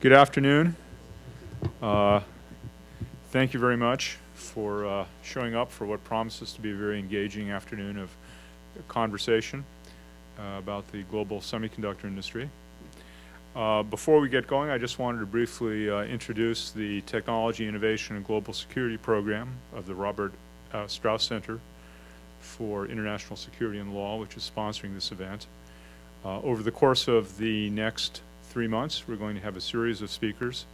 Good afternoon. Thank you very much for showing up for what promises to be a very engaging afternoon of conversation about the global semiconductor industry. Before we get going, I just wanted to briefly introduce the Technology, Innovation, and Global Security Program of the Robert Strauss Center for International Security and Law, which is sponsoring this event. Over the course of the next 3 months, we're going to have a series of speakers,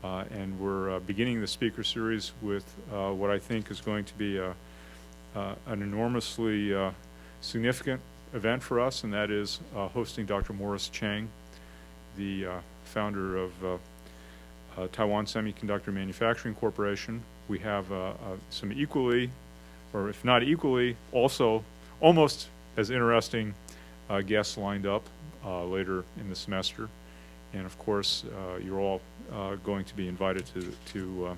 and we're beginning the speaker series with what I think is going to be an enormously significant event for us, and that is hosting Dr. Morris Chang, the founder of Taiwan Semiconductor Manufacturing Corporation. We have some equally, or if not equally, also almost as interesting guests lined up later in the semester. And of course, you're all going to be invited to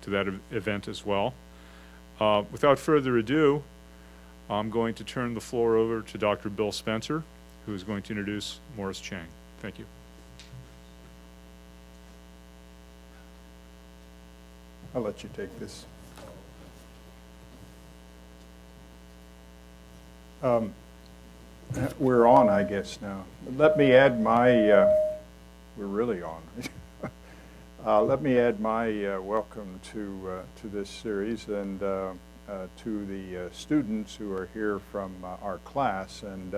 that event as well. Without further ado, I'm going to turn the floor over to Dr. Bill Spencer, who is going to introduce Morris Chang. Thank you. I'll let you take this. We're on, I guess, now. Let me add my, we're really on. Let me add my welcome to this series and to the students who are here from our class, and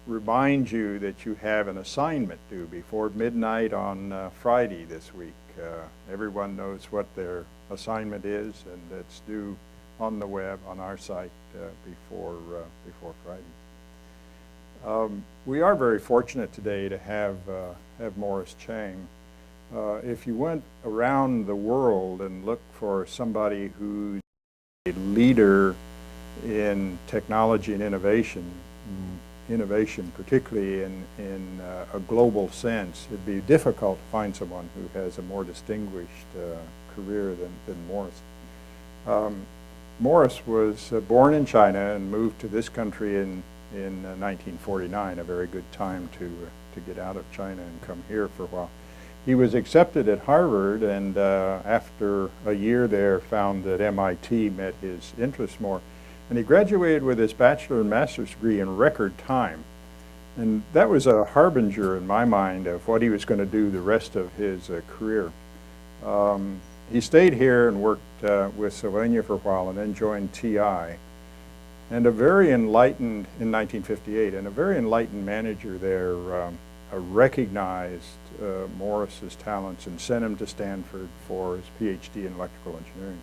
remind you that you have an assignment due before midnight on Friday this week. Everyone knows what their assignment is, and it's due on the web on our site before Friday. We are very fortunate today to have Morris Chang. If you went around the world and looked for somebody who's a leader in technology and innovation particularly in a global sense, it'd be difficult to find someone who has a more distinguished career than Morris. Morris was born in China and moved to this country in 1949, a very good time to get out of China and come here for a while. He was accepted at Harvard, and after a year there found that MIT met his interests more. And he graduated with his bachelor and master's degree in record time. And that was a harbinger in my mind of what he was going to do the rest of his career. He stayed here and worked with Sylvania for a while and then joined TI. And a very enlightened, in 1958, and a very enlightened manager there recognized Morris's talents and sent him to Stanford for his PhD in electrical engineering.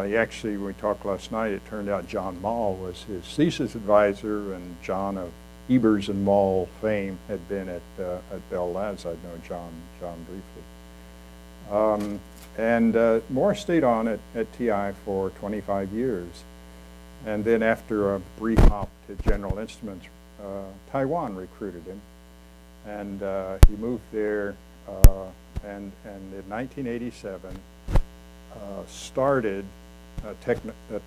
He actually, when we talked last night, it turned out John Mall was his thesis advisor, and John of Ebers and Mall fame had been at Bell Labs. I'd known John briefly. Morris stayed on at TI for 25 years. And then after a brief hop to General Instruments, Taiwan recruited him. And he moved there and in 1987 started a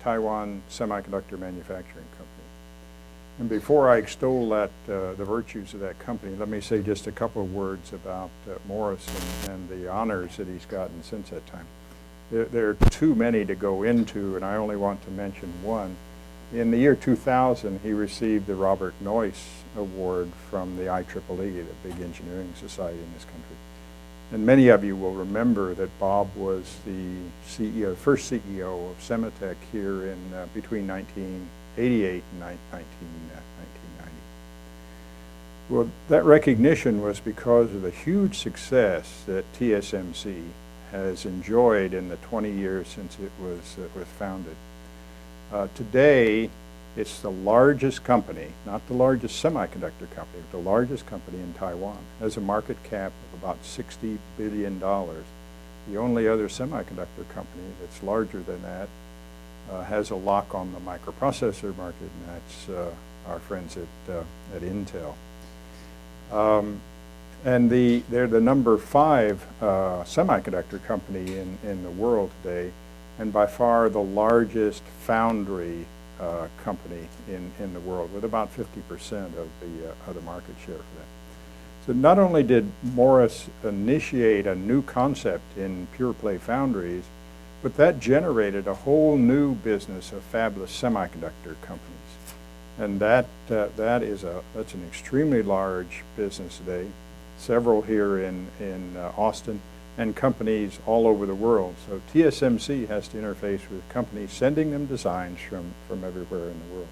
Taiwan Semiconductor Manufacturing Company. And before I extol the virtues of that company, let me say just a couple of words about Morris and the honors that he's gotten since that time. There are too many to go into, and I only want to mention one. In the year 2000, he received the Robert Noyce Award from the IEEE, the big engineering society in this country. And many of you will remember that Bob was the CEO, first CEO of Semitech here in between 1988 and 1990. Well, that recognition was because of the huge success that TSMC has enjoyed in the 20 years since it was founded. Today, it's the largest company, not the largest semiconductor company, but the largest company in Taiwan. It has a market cap of about $60 billion. The only other semiconductor company that's larger than that has a lock on the microprocessor market, and that's our friends at Intel. And they're the number 5 semiconductor company in the world today, and by far the largest foundry company in the world, with about 50% of the market share for that. So not only did Morris initiate a new concept in pure play foundries, but that generated a whole new business of fabless semiconductor companies. And that's an extremely large business today, several here in Austin, and companies all over the world. So TSMC has to interface with companies sending them designs from everywhere in the world.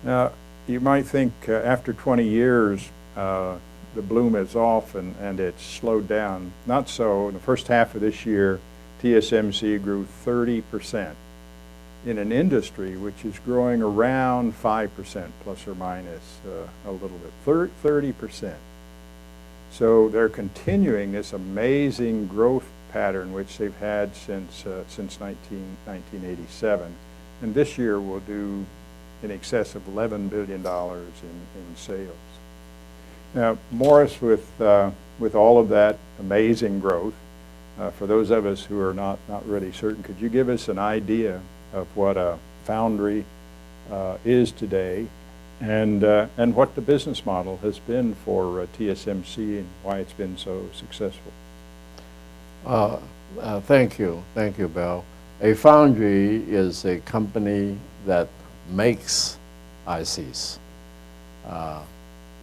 Now, you might think after 20 years, the bloom is off and it's slowed down. Not so. In the first half of this year, TSMC grew 30% in an industry which is growing around 5% plus or minus a little bit, 30%. So they're continuing this amazing growth pattern which they've had since 1987. And this year will do in excess of $11 billion in sales. Now, Morris, with all of that amazing growth, for those of us who are not really certain, could you give us an idea of what a foundry is today, and what the business model has been for TSMC and why it's been so successful? Thank you, Bill. A foundry is a company that makes ICs.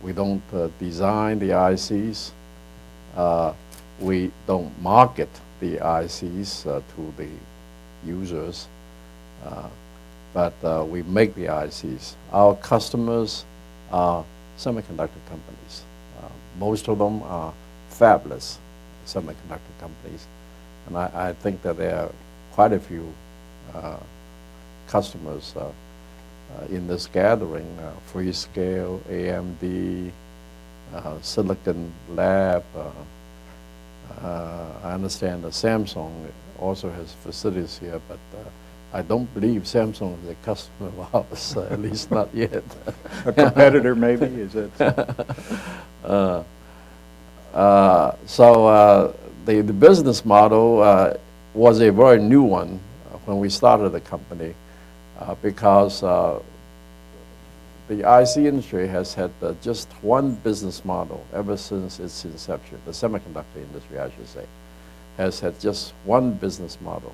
We don't design the ICs. We don't market the ICs to the users, but we make the ICs. Our customers are semiconductor companies. Most of them are fabless semiconductor companies, and I think that there are quite a few customers in this gathering: Freescale, AMD, Silicon Lab. I understand that Samsung also has facilities here, but I don't believe Samsung is a customer of ours, at least not yet. A competitor, maybe, is it? So the business model was a very new one when we started the company, because the IC industry has had just one business model ever since its inception. The semiconductor industry, I should say, has had just one business model.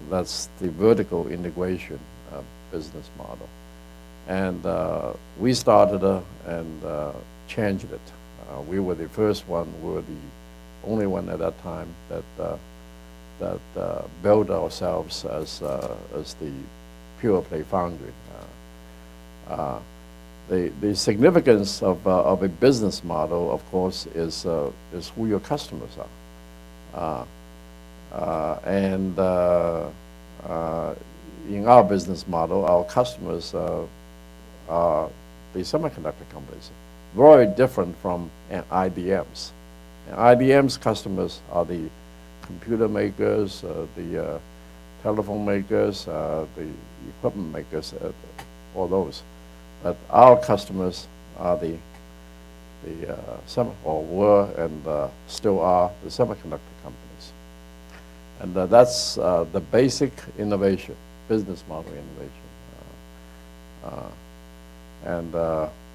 That's the vertical integration business model. And we started and changed it. We were the first one, we were the only one at that time that built ourselves as the pure play foundry. The significance of a business model, of course, is who your customers are. In our business model, our customers are the semiconductor companies, very different from IDMs. IDM's customers are the computer makers, the telephone makers, the equipment makers, all those. But our customers are were and still are the semiconductor companies. And that's the basic innovation, business model innovation.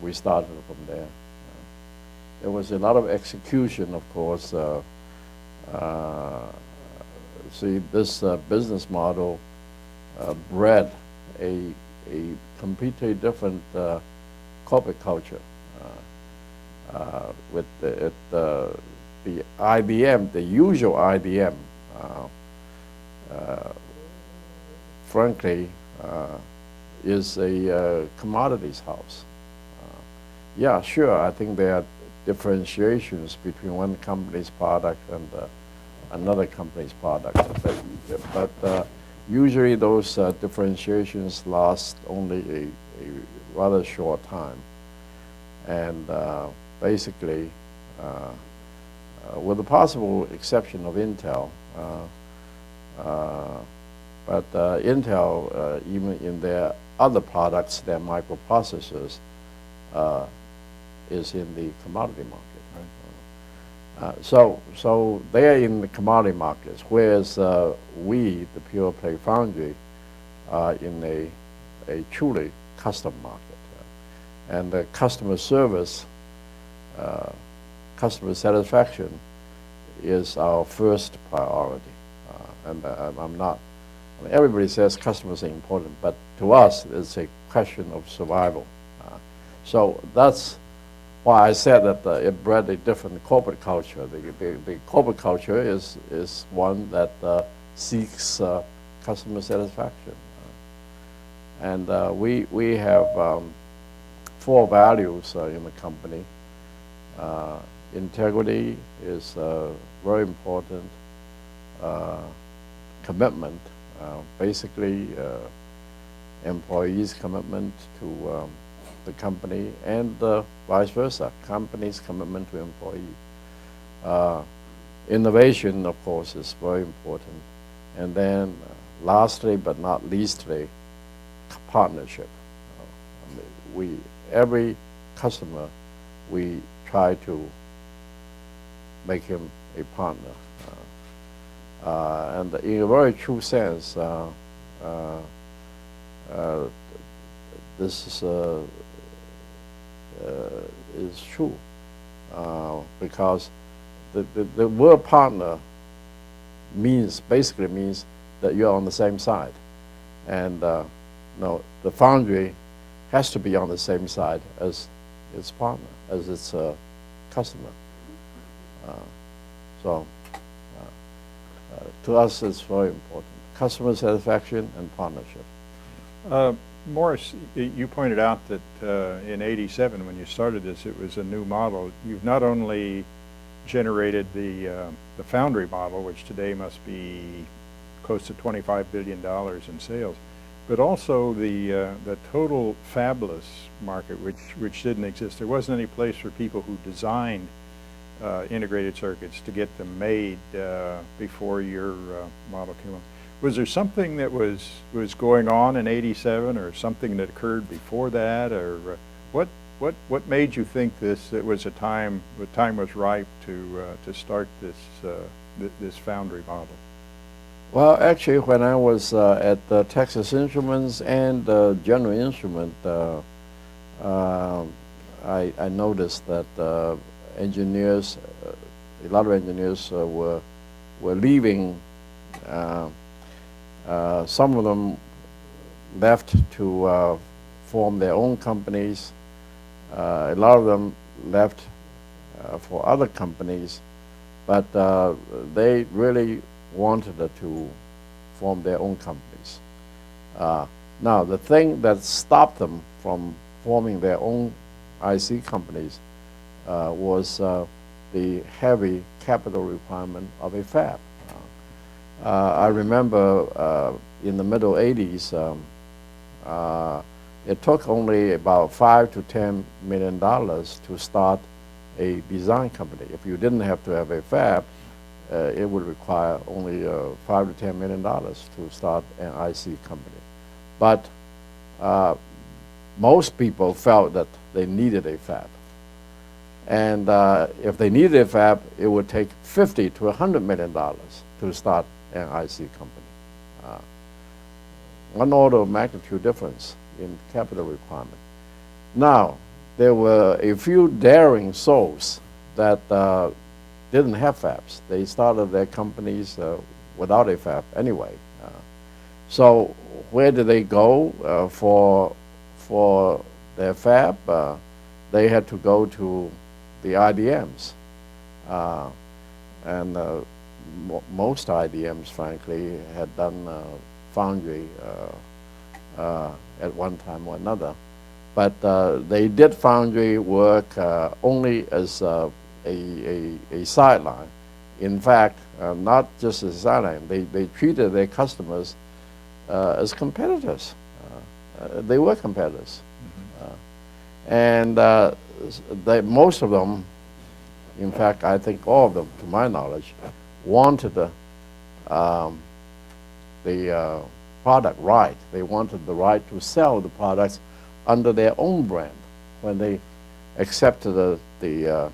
We started from there. There was a lot of execution, of course. See, this business model bred a completely different corporate culture. With the IBM, the usual IBM, frankly, is a commodities house. Yeah, sure, I think there are differentiations between one company's product and another company's product, but usually those differentiations last only a rather short time. And basically, with the possible exception of Intel, but Intel, even in their other products, their microprocessors, is in the commodity market. Right? So they're in the commodity markets, whereas we, the pure play foundry, are in a truly custom market. And the customer service customer satisfaction is our first priority. And I'm not, I mean, everybody says customers are important, but to us, it's a question of survival. So that's why I said that it bred a different corporate culture. The corporate culture is one that seeks customer satisfaction. And we have 4 values in the company. Integrity is very important. Commitment, basically employees' commitment to the company, and vice versa, company's commitment to employee. Innovation, of course, is very important. And then lastly, but not leastly, partnership. Every customer, we try to make him a partner. And in a very true sense, this is true, because the word partner basically means that you're on the same side. And no, the foundry has to be on the same side as its partner, as its customer. So to us, it's very important. Customer satisfaction and partnership. Morris, you pointed out that in '87, when you started this, it was a new model. You've not only generated the foundry model, which today must be close to $25 billion in sales, but also the total fabless market, which didn't exist. There wasn't any place for people who designed integrated circuits to get them made before your model came up. Was there something that was going on in '87, or something that occurred before that, or what made you think it was the time was ripe to start this foundry model? Well, actually, when I was at Texas Instruments and General Instrument, I noticed that engineers, a lot of engineers were leaving. Some of them left to form their own companies. A lot of them left for other companies, but they really wanted to form their own companies. Now, the thing that stopped them from forming their own IC companies was the heavy capital requirement of a fab. I remember in the middle '80s, it took only about $5 to $10 million to start a design company. If you didn't have to have a fab, it would require only $5 to $10 million to start an IC company. But most people felt that they needed a fab. And if they needed a fab, it would take $50 to $100 million to start an IC company. One order of magnitude difference in capital requirement. Now, there were a few daring souls that didn't have fabs. They started their companies without a fab anyway. So where did they go for their fab? They had to go to the IDMs. And most IDMs, frankly, had done foundry at one time or another. But they did foundry work only as a sideline. In fact, not just as a sideline. They treated their customers as competitors. They were competitors. And most of them, in fact, I think all of them, to my knowledge, wanted the product right. They wanted the right to sell the products under their own brand when they accepted the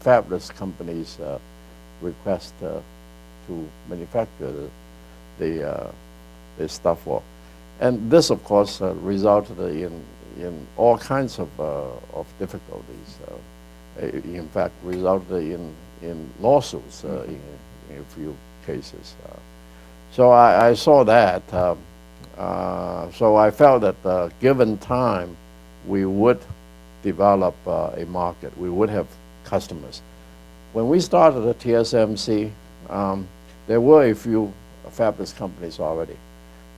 Fabless Companies' request to manufacture the stuff for. And this, of course, resulted in in all kinds of difficulties. In fact, resulted in lawsuits in a few cases. So I saw that. So I felt that given time, we would develop a market. We would have customers. When we started at TSMC, there were a few fabless companies already,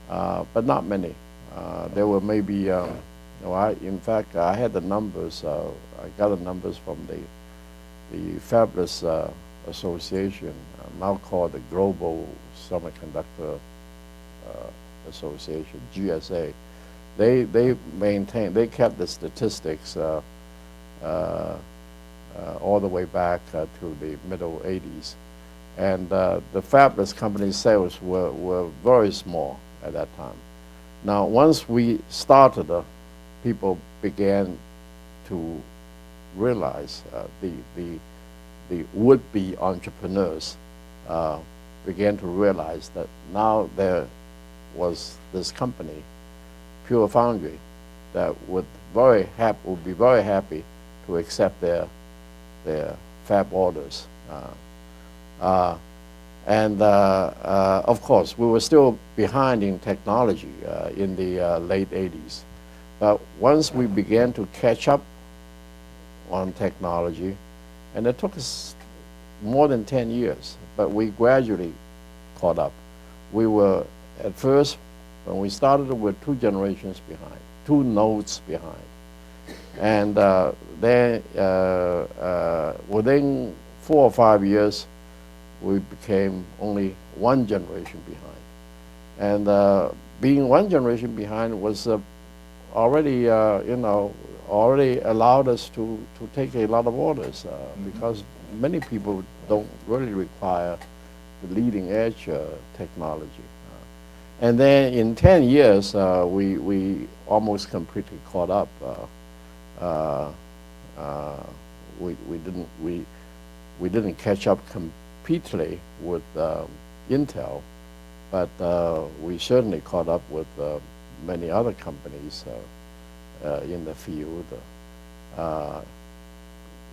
but not many. There were maybe, in fact, I had the numbers. I got the numbers from the Fabless Association, now called the Global Semiconductor Association, GSA. They kept the statistics all the way back to the middle 80s. And the fabless company sales were very small at that time. Now, once we started, people began to realize, the would-be entrepreneurs began to realize that now there was this company, Pure Foundry, that would be very happy to accept their fab orders. Of course, we were still behind in technology in the late 80s. But once we began to catch up on technology, and it took us more than 10 years, but we gradually caught up. We were, at first, when we started, we were 2 generations behind, 2 nodes behind. And then within 4 or 5 years, we became only 1 generation behind. And being 1 generation behind was already, already allowed us to take a lot of orders because many people don't really require the leading edge technology. And then in 10 years, we almost completely caught up. We didn't catch up completely with Intel, but we certainly caught up with many other companies in the field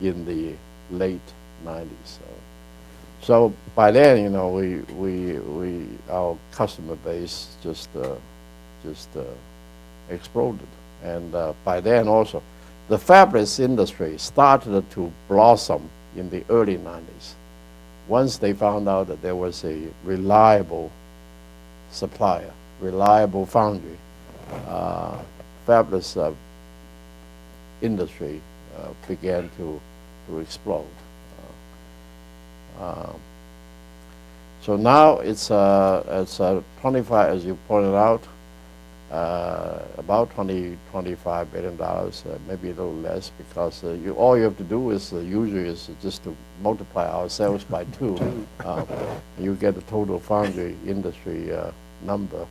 in the late 90s. So by then, our customer base just exploded, and by then also, the fabless industry started to blossom in the early 90s. Once they found out that there was a reliable supplier, reliable foundry, fabless industry began to explode. So now it's 25, as you pointed out, about $25 billion, maybe a little less, because all you have to do is usually is just to multiply our sales by 2. You get the total foundry industry number.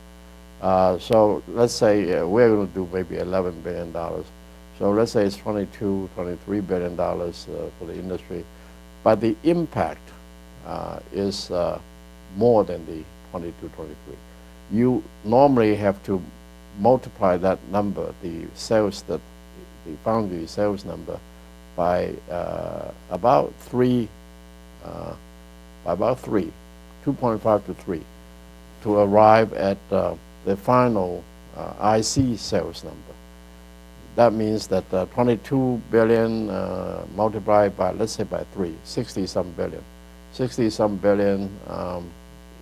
So let's say we're going to do maybe $11 billion. So let's say it's $22, $23 billion for the industry. But the impact is more than the 22, 23. You normally have to multiply that number, the sales the foundry sales number, by about 3, 2.5 to 3, to arrive at the final IC sales number. That means that 22 billion multiplied by, let's say, by 3, 60-some billion. 60-some billion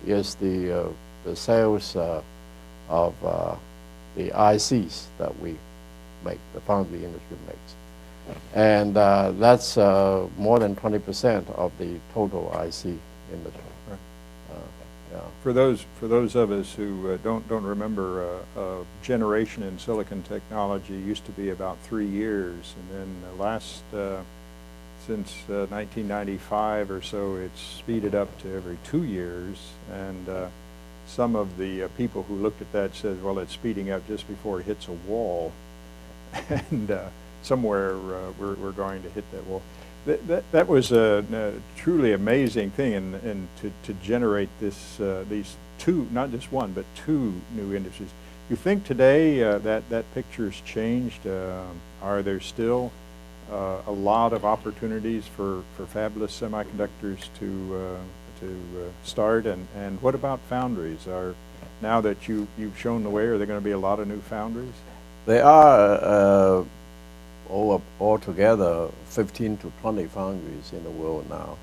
is the sales of the ICs that we make, the foundry industry makes. And that's more than 20% of the total IC industry. Right. Yeah. For those of us who don't remember, a generation in silicon technology used to be about 3 years, and then since 1995 or so, it's speeded up to every 2 years. And some of the people who looked at that said, well, it's speeding up just before it hits a wall, and somewhere we're going to hit that wall. That was a truly amazing thing, and to generate these 2, not just 1, but 2 new industries. You think today that picture's changed? Are there still a lot of opportunities for fabless semiconductors to start? And what about foundries? Now that you've shown the way, are there going to be a lot of new foundries? There are altogether 15 to 20 foundries in the world now.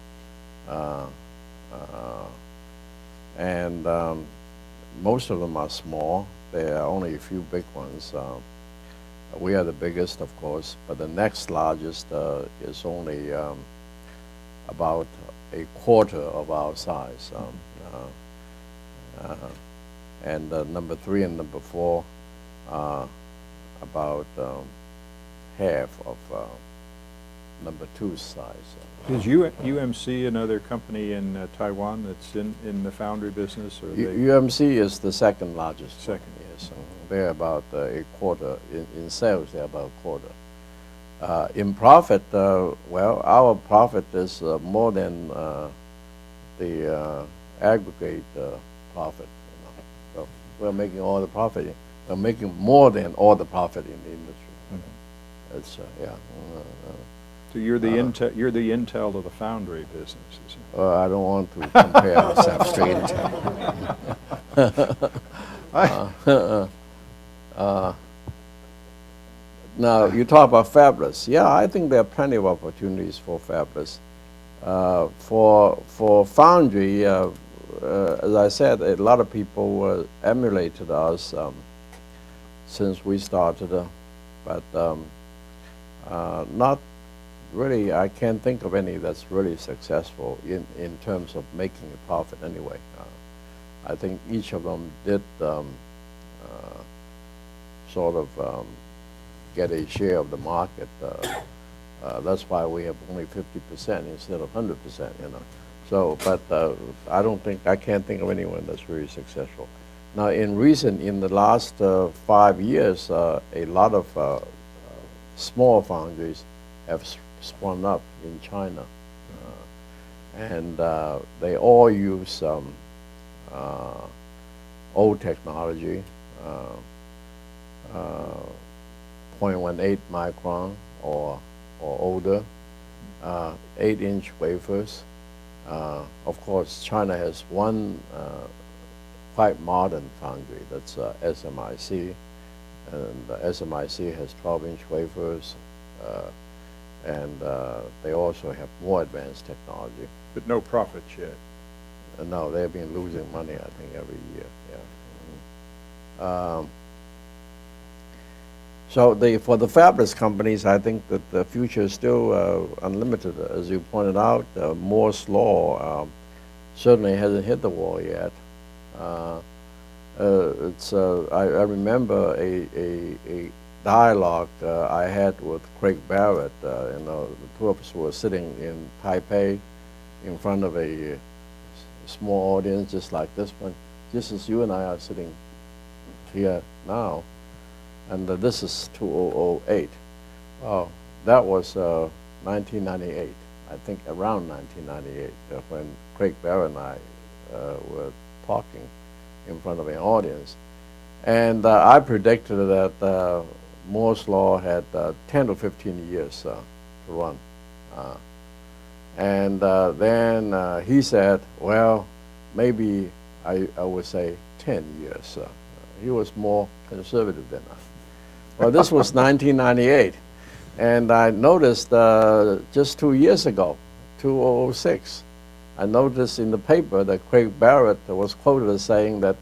And most of them are small. There are only a few big ones. We are the biggest, of course, but the next largest is only about a quarter of our size. And number 3 and number 4 are about half of number 2's size. Is UMC another company in Taiwan that's in the foundry business? Or UMC is the second largest. Second. Yes. They're about a quarter. In sales, they're about a quarter. In profit, well, our profit is more than the aggregate profit. So we're making all the profit. We're making more than all the profit in the industry. Mm-hmm. It's yeah. So you're the Intel of the foundry business. I don't want to compare ourselves to Intel. Now you talk about fabless. Yeah, I think there are plenty of opportunities for fabless. For foundry, as I said, a lot of people emulated us since we started, but not really. I can't think of any that's really successful in terms of making a profit anyway. I think each of them did sort of get a share of the market. That's why we have only 50% instead of 100%, you know. So, but I can't think of anyone that's really successful. Now, in the last 5 years, a lot of small foundries have sprung up in China, and they all use old technology, 0.18 micron or older, 8-inch wafers. Of course, China has one quite modern foundry, that's SMIC, and SMIC has 12-inch wafers, and they also have more advanced technology. But no profits yet. No, they've been losing money, I think, every year. Yeah. So for the fabless companies, I think that the future is still unlimited. As you pointed out, Moore's law certainly hasn't hit the wall yet. I remember a dialogue I had with Craig Barrett. The two of us were sitting in Taipei in front of a small audience just like this one, just as you and I are sitting here now. And this is 2008. Well, that was 1998, I think around 1998, when Craig Barrett and I were talking in front of an audience. And I predicted that Moore's law had 10 to 15 years to run. Then he said, well, maybe I would say 10 years. He was more conservative than I. Well, this was 1998. And I noticed just 2 years ago, 2006, I noticed in the paper that Craig Barrett was quoted as saying that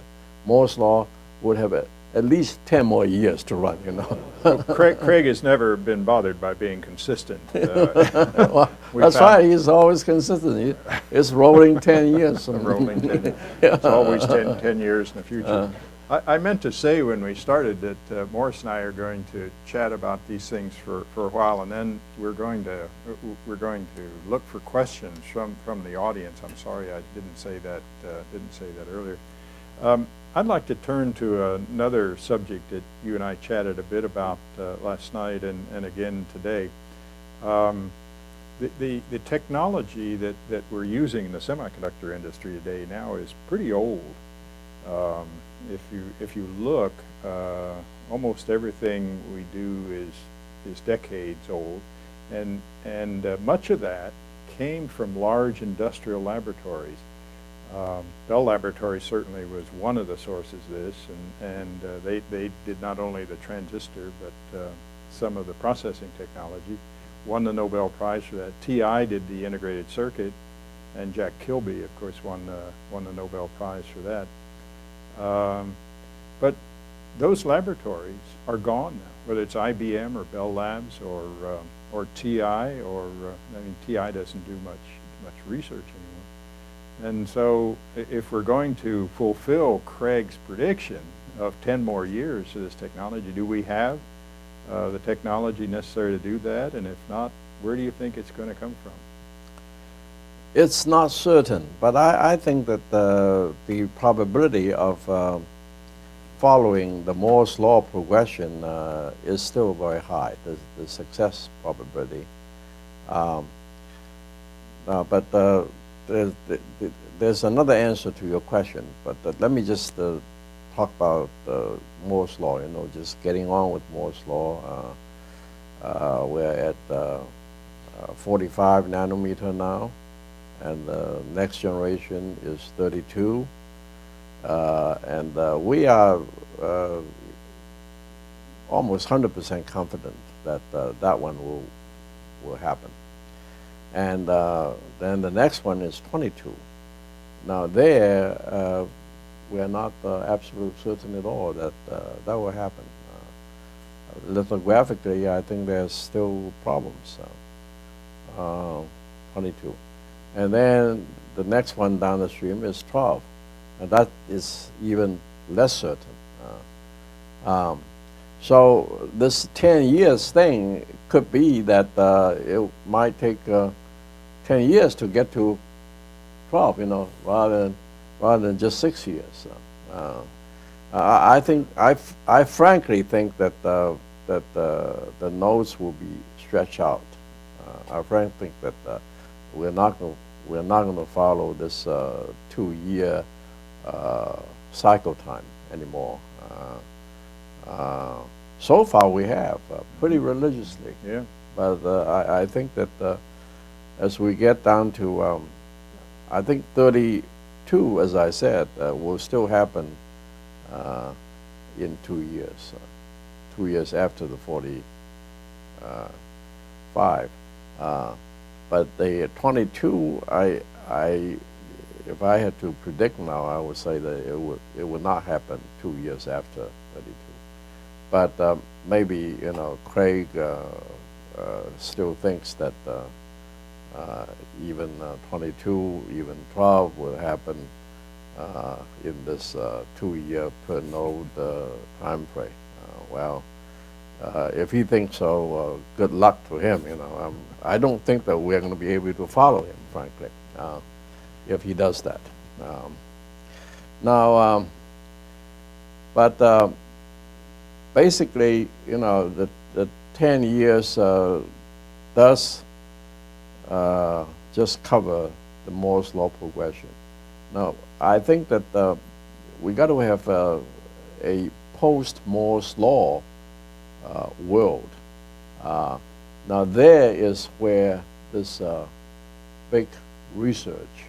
Moore's law would have at least 10 more years to run, you know. Well, Craig has never been bothered by being consistent. Well, that's why he's always consistent. It's rolling 10 years. Rolling 10. It's always 10 years in the future. I meant to say when we started that Morris and I are going to chat about these things for a while, and then we're going to look for questions from the audience. I'm sorry I didn't say that earlier. I'd like to turn to another subject that you and I chatted a bit about last night and again today. The technology that we're using in the semiconductor industry today now is pretty old. If you look, almost everything we do is decades old, and much of that came from large industrial laboratories. Bell Laboratories certainly was one of the sources of this, and they did not only the transistor, but some of the processing technology. Won the Nobel Prize for that. TI did the integrated circuit, and Jack Kilby, of course, won the Nobel Prize for that. But those laboratories are gone now, whether it's IBM or Bell Labs or TI, or I mean, TI doesn't do much research anymore. And so if we're going to fulfill Craig's prediction of 10 more years of this technology, do we have the technology necessary to do that? And if not, where do you think it's going to come from? It's not certain, but I think that the probability of following the Moore's law progression is still very high, the success probability. But there's another answer to your question, but let me just talk about Moore's law, just getting on with Moore's law. We're at 45 nanometer now, and the next generation is 32. And we are almost 100% confident that that one will happen. And then the next one is 22. Now there, we are not absolute certain at all that that will happen. Lithographically, I think there's still problems. 22. And then the next one down the stream is 12. And that is even less certain. So this 10 years thing could be that it might take 10 years to get to 12, rather than just 6 years. I frankly think that the nodes will be stretched out. I frankly think that we're not going to follow this 2-year cycle time anymore. So far we have pretty religiously. Yeah. But I think that as we get down to, I think 32, as I said, will still happen in 2 years. 2 years after the 45. But the 22, if I had to predict now, I would say that it would not happen 2 years after 32. But maybe Craig still thinks that even 22, even 12 will happen in this 2-year per node time frame. Well, if he thinks so, good luck to him. I don't think that we're going to be able to follow him, frankly, if he does that. But basically, the 10 years does just cover the Moore's law progression. Now, I think that we got to have a post-Moore's law world. Now, there is where this big research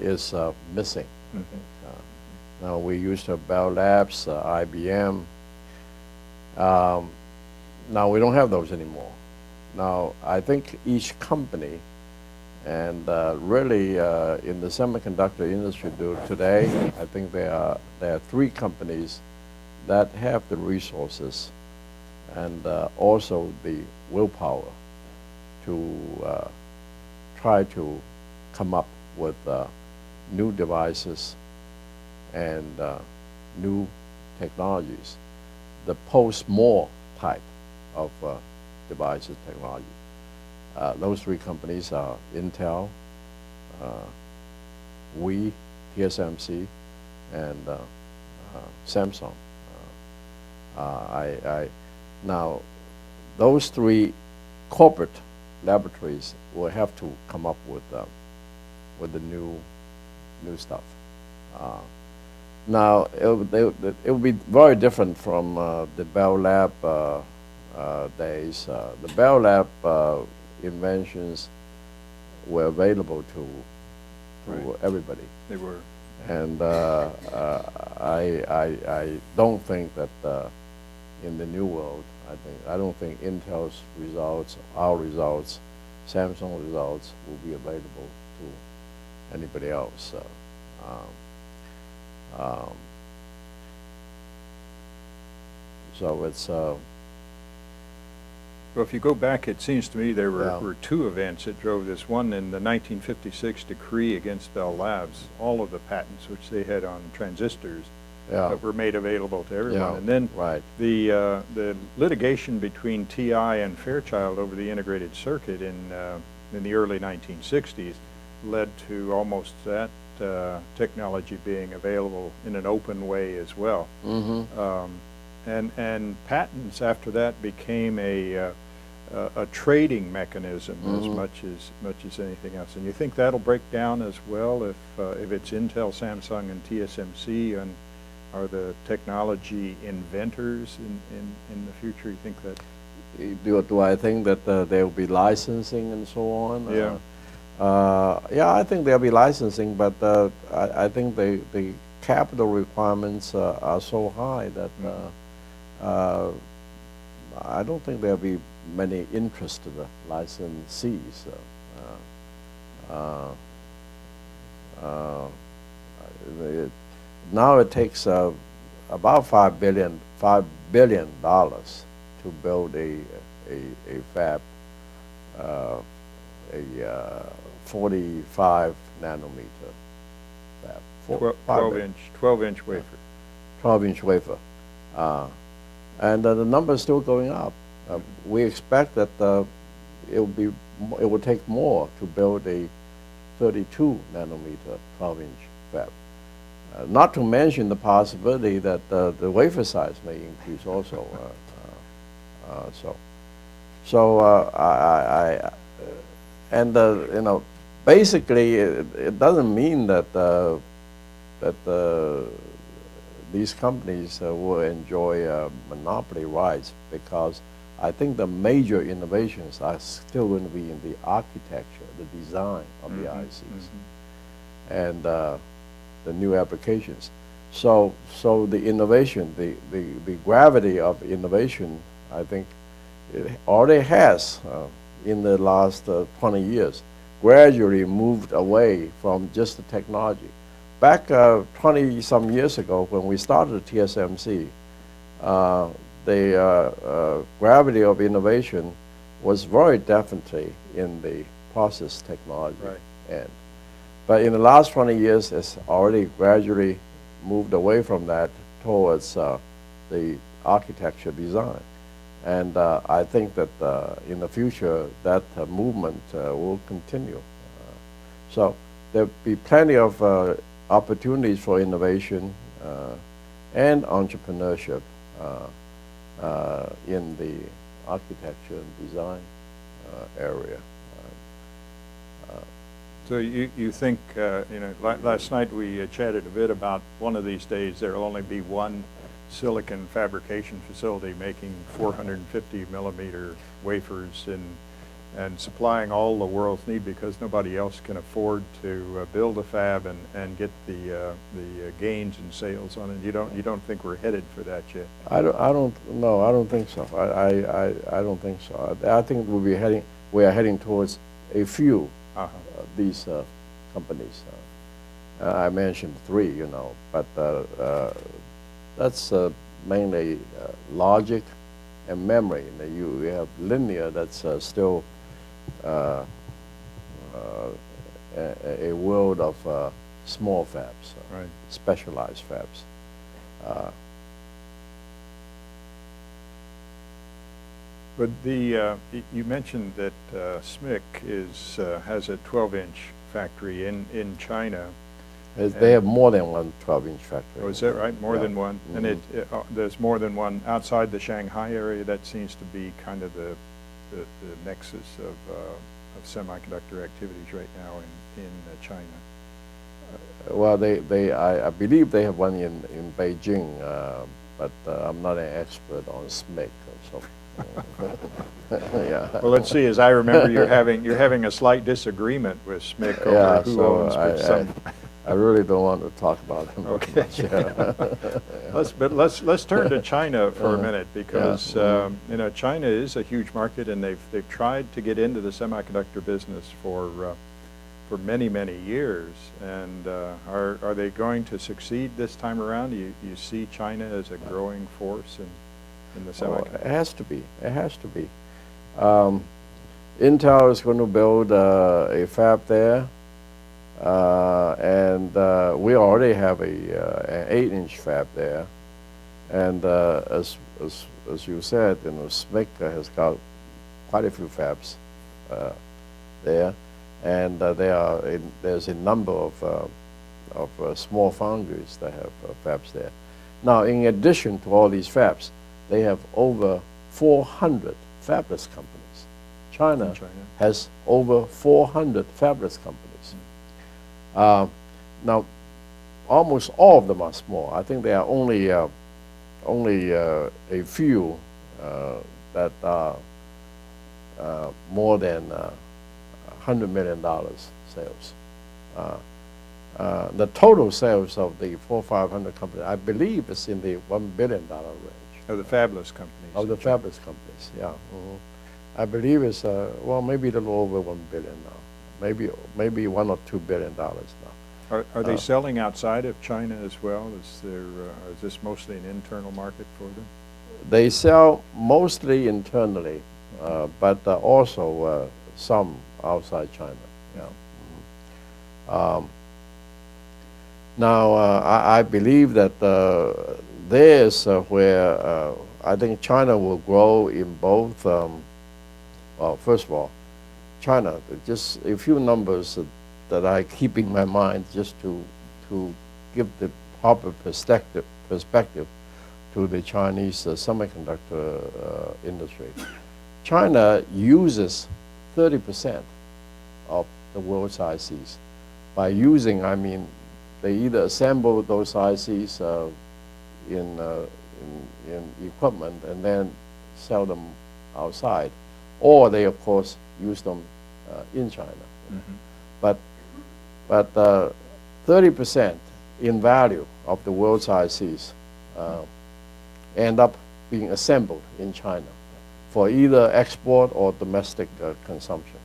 is missing. Mm-hmm. Now, we used to have Bell Labs, IBM. Now, we don't have those anymore. Now, I think each company, and really in the semiconductor industry today, I think there are 3 companies that have the resources and also the willpower to try to come up with new devices and new technologies, the post-Moore type of devices technology. Those 3 companies are Intel, we, TSMC, and Samsung. Now, those 3 corporate laboratories will have to come up with the new stuff. Now, it would be very different from the Bell Lab days. The Bell Lab inventions were available to Right. everybody. They were. And I don't think that in the new world, I don't think Intel's results, our results, Samsung results will be available to anybody else. So it's Well, if you go back, it seems to me there Yeah. were two events that drove this. One, in the 1956 decree against Bell Labs, all of the patents which they had on transistors yeah, that were made available to everyone. Yeah, And then right. the litigation between TI and Fairchild over the integrated circuit in the early 1960s led to almost that technology being available in an open way as well. And patents after that became a trading mechanism as much as anything else. And you think that'll break down as well if it's Intel, Samsung, and TSMC and are the technology inventors in the future? You think that? Do I think that there will be licensing and so on? Yeah. Yeah, I think there'll be licensing, but I think the capital requirements are so high that I don't think there'll be many interested licensees. Now it takes about $5 billion to build a fab, a 45 nanometer fab, 12-inch wafer. 12-inch wafer, and the number is still going up. We expect that it will take more to build a 32 nanometer 12-inch fab. Not to mention the possibility that the wafer size may increase also. Basically, it doesn't mean that these companies will enjoy monopoly rights, because I think the major innovations are still going to be in the architecture, the design of the ICs, and the new applications. So the innovation, the gravity of innovation, I think it already has in the last 20 years gradually moved away from just the technology. Back 20-some years ago, when we started TSMC, the gravity of innovation was very definitely in the process technology end. But in the last 20 years, it's already gradually moved away from that towards the architecture design. And I think that in the future, that movement will continue. So there'll be plenty of opportunities for innovation and entrepreneurship in the architecture and design area. So you think, last night we chatted a bit about one of these days there will only be one silicon fabrication facility making 450 millimeter wafers and supplying all the world's need, because nobody else can afford to build a fab and get the gains in sales on it. You don't think we're headed for that yet? I don't think so. I don't think so. I think we are heading towards a few these companies. I mentioned 3, but that's mainly logic and memory. You have linear, that's still a world of small fabs, specialized fabs. But you mentioned that SMIC has a 12-inch factory in China. They have more than one 12-inch factory. Oh, is that right? More than one? And there's more than one outside the Shanghai area. That seems to be kind of the nexus of semiconductor activities right now in China. Well, I believe they have one in Beijing, but I'm not an expert on SMIC, so. Yeah. Well, let's see. As I remember, you're having a slight disagreement with SMIC over who owns some. I really don't want to talk about them. Okay. Much, yeah. Let's turn to China for a minute, because yeah. you know, China is a huge market, and they've tried to get into the semiconductor business for many years. And are they going to succeed this time around? You see China as a growing force in the semiconductor? It has to be. It has to be. Intel is going to build a fab there. And we already have an 8-inch fab there, and as you said, you know, SMIC has got quite a few fabs there, and there's a number of small foundries that have fabs there. Now, in addition to all these fabs, they have over 400 fabless companies. China has over 400 fabless companies. Now, almost all of them are small. I think there are only a few that are more than $100 million sales. The total sales of the 400 or 500 companies, I believe, is in the $1 billion range. Of the fabless companies. Of the fabless companies, yeah. Mm-hmm. I believe it's well, maybe a little over $1 billion now. Maybe $1 or $2 billion now. Are they selling outside of China as well? Is this mostly an internal market for them? They sell mostly internally, but also some outside China. Yeah. Mm-hmm. Now, I believe that there's where I think China will grow in both. Well, first of all, China, just a few numbers that I keep in my mind just to give the proper perspective to the Chinese semiconductor industry. China uses 30% of the world's ICs. By using, I mean, they either assemble those ICs in equipment and then sell them outside, or they, of course, use them in China. Mm-hmm. But 30% in value of the world's ICs end up being assembled in China for either export or domestic consumption.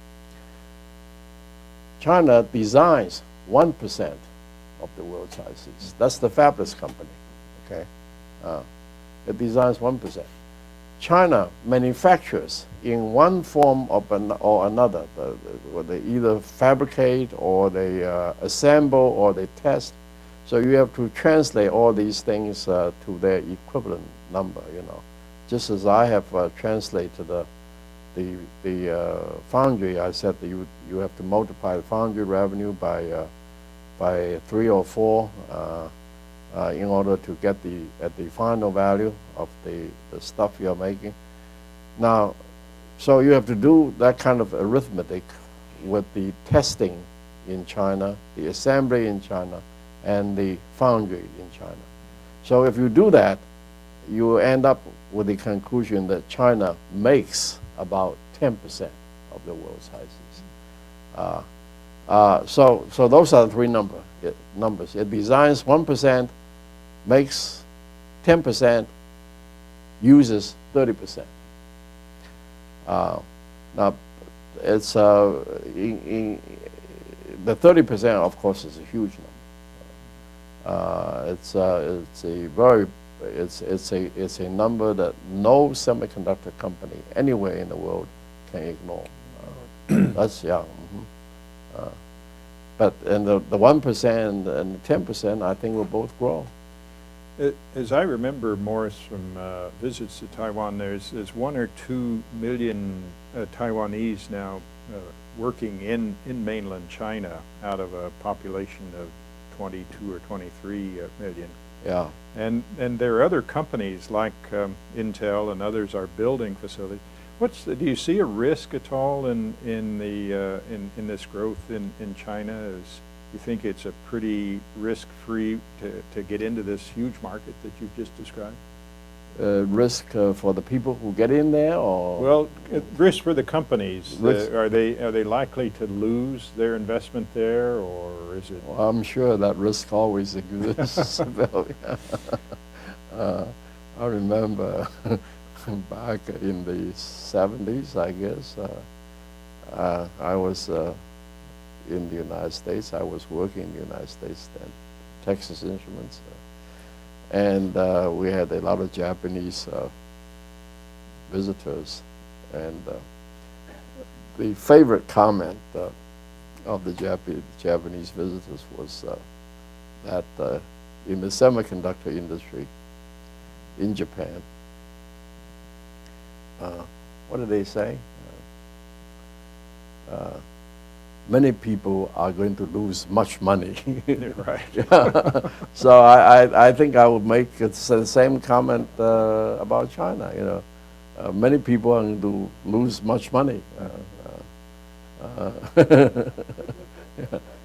China designs 1% of the world's ICs. That's the Fabless Company, okay? It designs 1%. China manufactures in one form or another. They either fabricate, or they assemble, or they test. So you have to translate all these things to their equivalent number, you know. Just as I have translated the foundry, I said that you have to multiply the foundry revenue by 3 or 4 in order to get at the final value of the stuff you're making. Now, so you have to do that kind of arithmetic with the testing in China, the assembly in China, and the foundry in China. So if you do that, you end up with the conclusion that China makes about 10% of the world's ICs. So those are the three numbers. It designs 1%, makes 10%, uses 30%. Now, it's the 30%, of course, is a huge number. It's a number that no semiconductor company anywhere in the world can ignore. That's yeah. Mm-hmm. But the 1% and the 10%, I think, will both grow. As I remember, Morris, from visits to Taiwan, there's 1 or 2 million Taiwanese now working in mainland China out of a population of 22 or 23 million. Yeah. And there are other companies like Intel and others are building facilities. Do you see a risk at all in this growth in China you think it's a pretty risk-free to get into this huge market that you've just described? Risk for the people who get in there, or Well, risk for the companies. Risk. Are they likely to lose their investment there, or is it? well, I'm sure that risk always exists. I remember back in the 70s, I guess, I was in the United States. I was working in the United States then, Texas Instruments. And we had a lot of Japanese visitors. And the favorite comment of the Japanese visitors was that in the semiconductor industry in Japan, what did they say? Many people are going to lose much money. Right. So I think I would make the same comment about China. You know, many people are going to lose much money.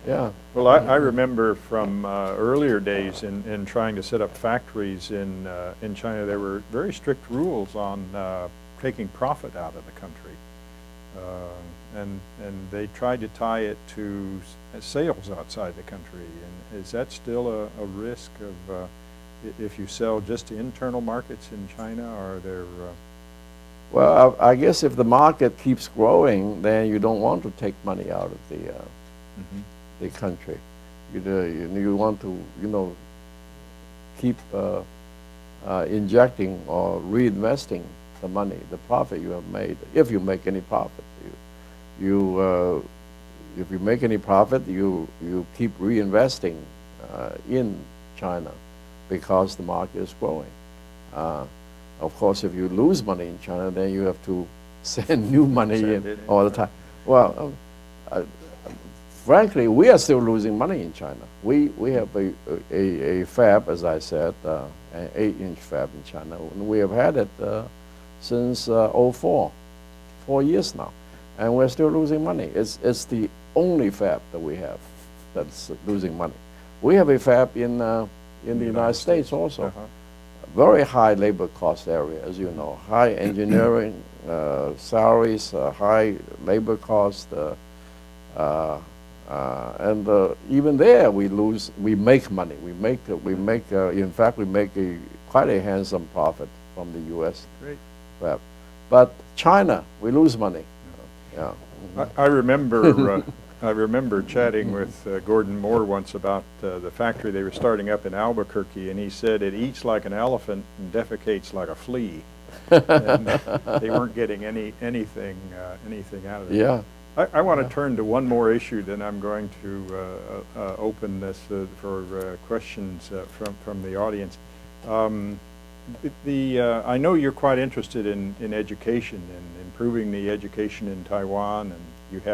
Yeah. Well, I remember from earlier days in trying to set up factories in China, there were very strict rules on taking profit out of the country. And they tried to tie it to sales outside the country. And is that still a risk of if you sell just to internal markets in China? Are there? Well, I guess if the market keeps growing, then you don't want to take money out of the country. You want to keep injecting or reinvesting the money, the profit you have made, if you make any profit. If you make any profit, you keep reinvesting in China because the market is growing. Of course, if you lose money in China, then you have to send new money in all the time. Well, frankly, we are still losing money in China. We have a fab, as I said, an 8-inch fab in China, and we have had it since 2004, 4 years now. And we're still losing money. It's the only fab that we have that's losing money. We have a fab in the United States also. Very high labor cost area, as you know. High engineering salaries, high labor cost, and even there we make money. In fact, we make quite a handsome profit from the U.S. fab. But China, we lose money. Yeah. I remember chatting with Gordon Moore once about the factory they were starting up in Albuquerque, and he said it eats like an elephant and defecates like a flea. And they weren't getting anything out of it. Yeah. I want to turn to one more issue, then I'm going to open this for questions from the audience. I know you're quite interested in education and improving the education in Taiwan, and you've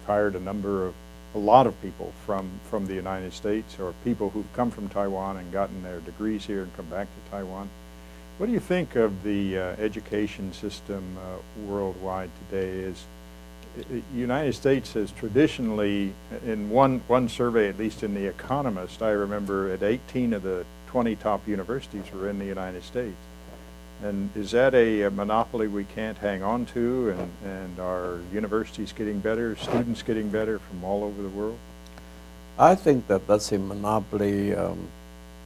hired a lot of people from the United States, or people who've come from Taiwan and gotten their degrees here and come back to Taiwan. What do you think of the education system worldwide today? The United States has traditionally, in one survey, at least in The Economist, I remember at 18 of the 20 top universities were in the United States. And is that a monopoly we can't hang on to, and are universities getting better, students getting better from all over the world? I think that's a monopoly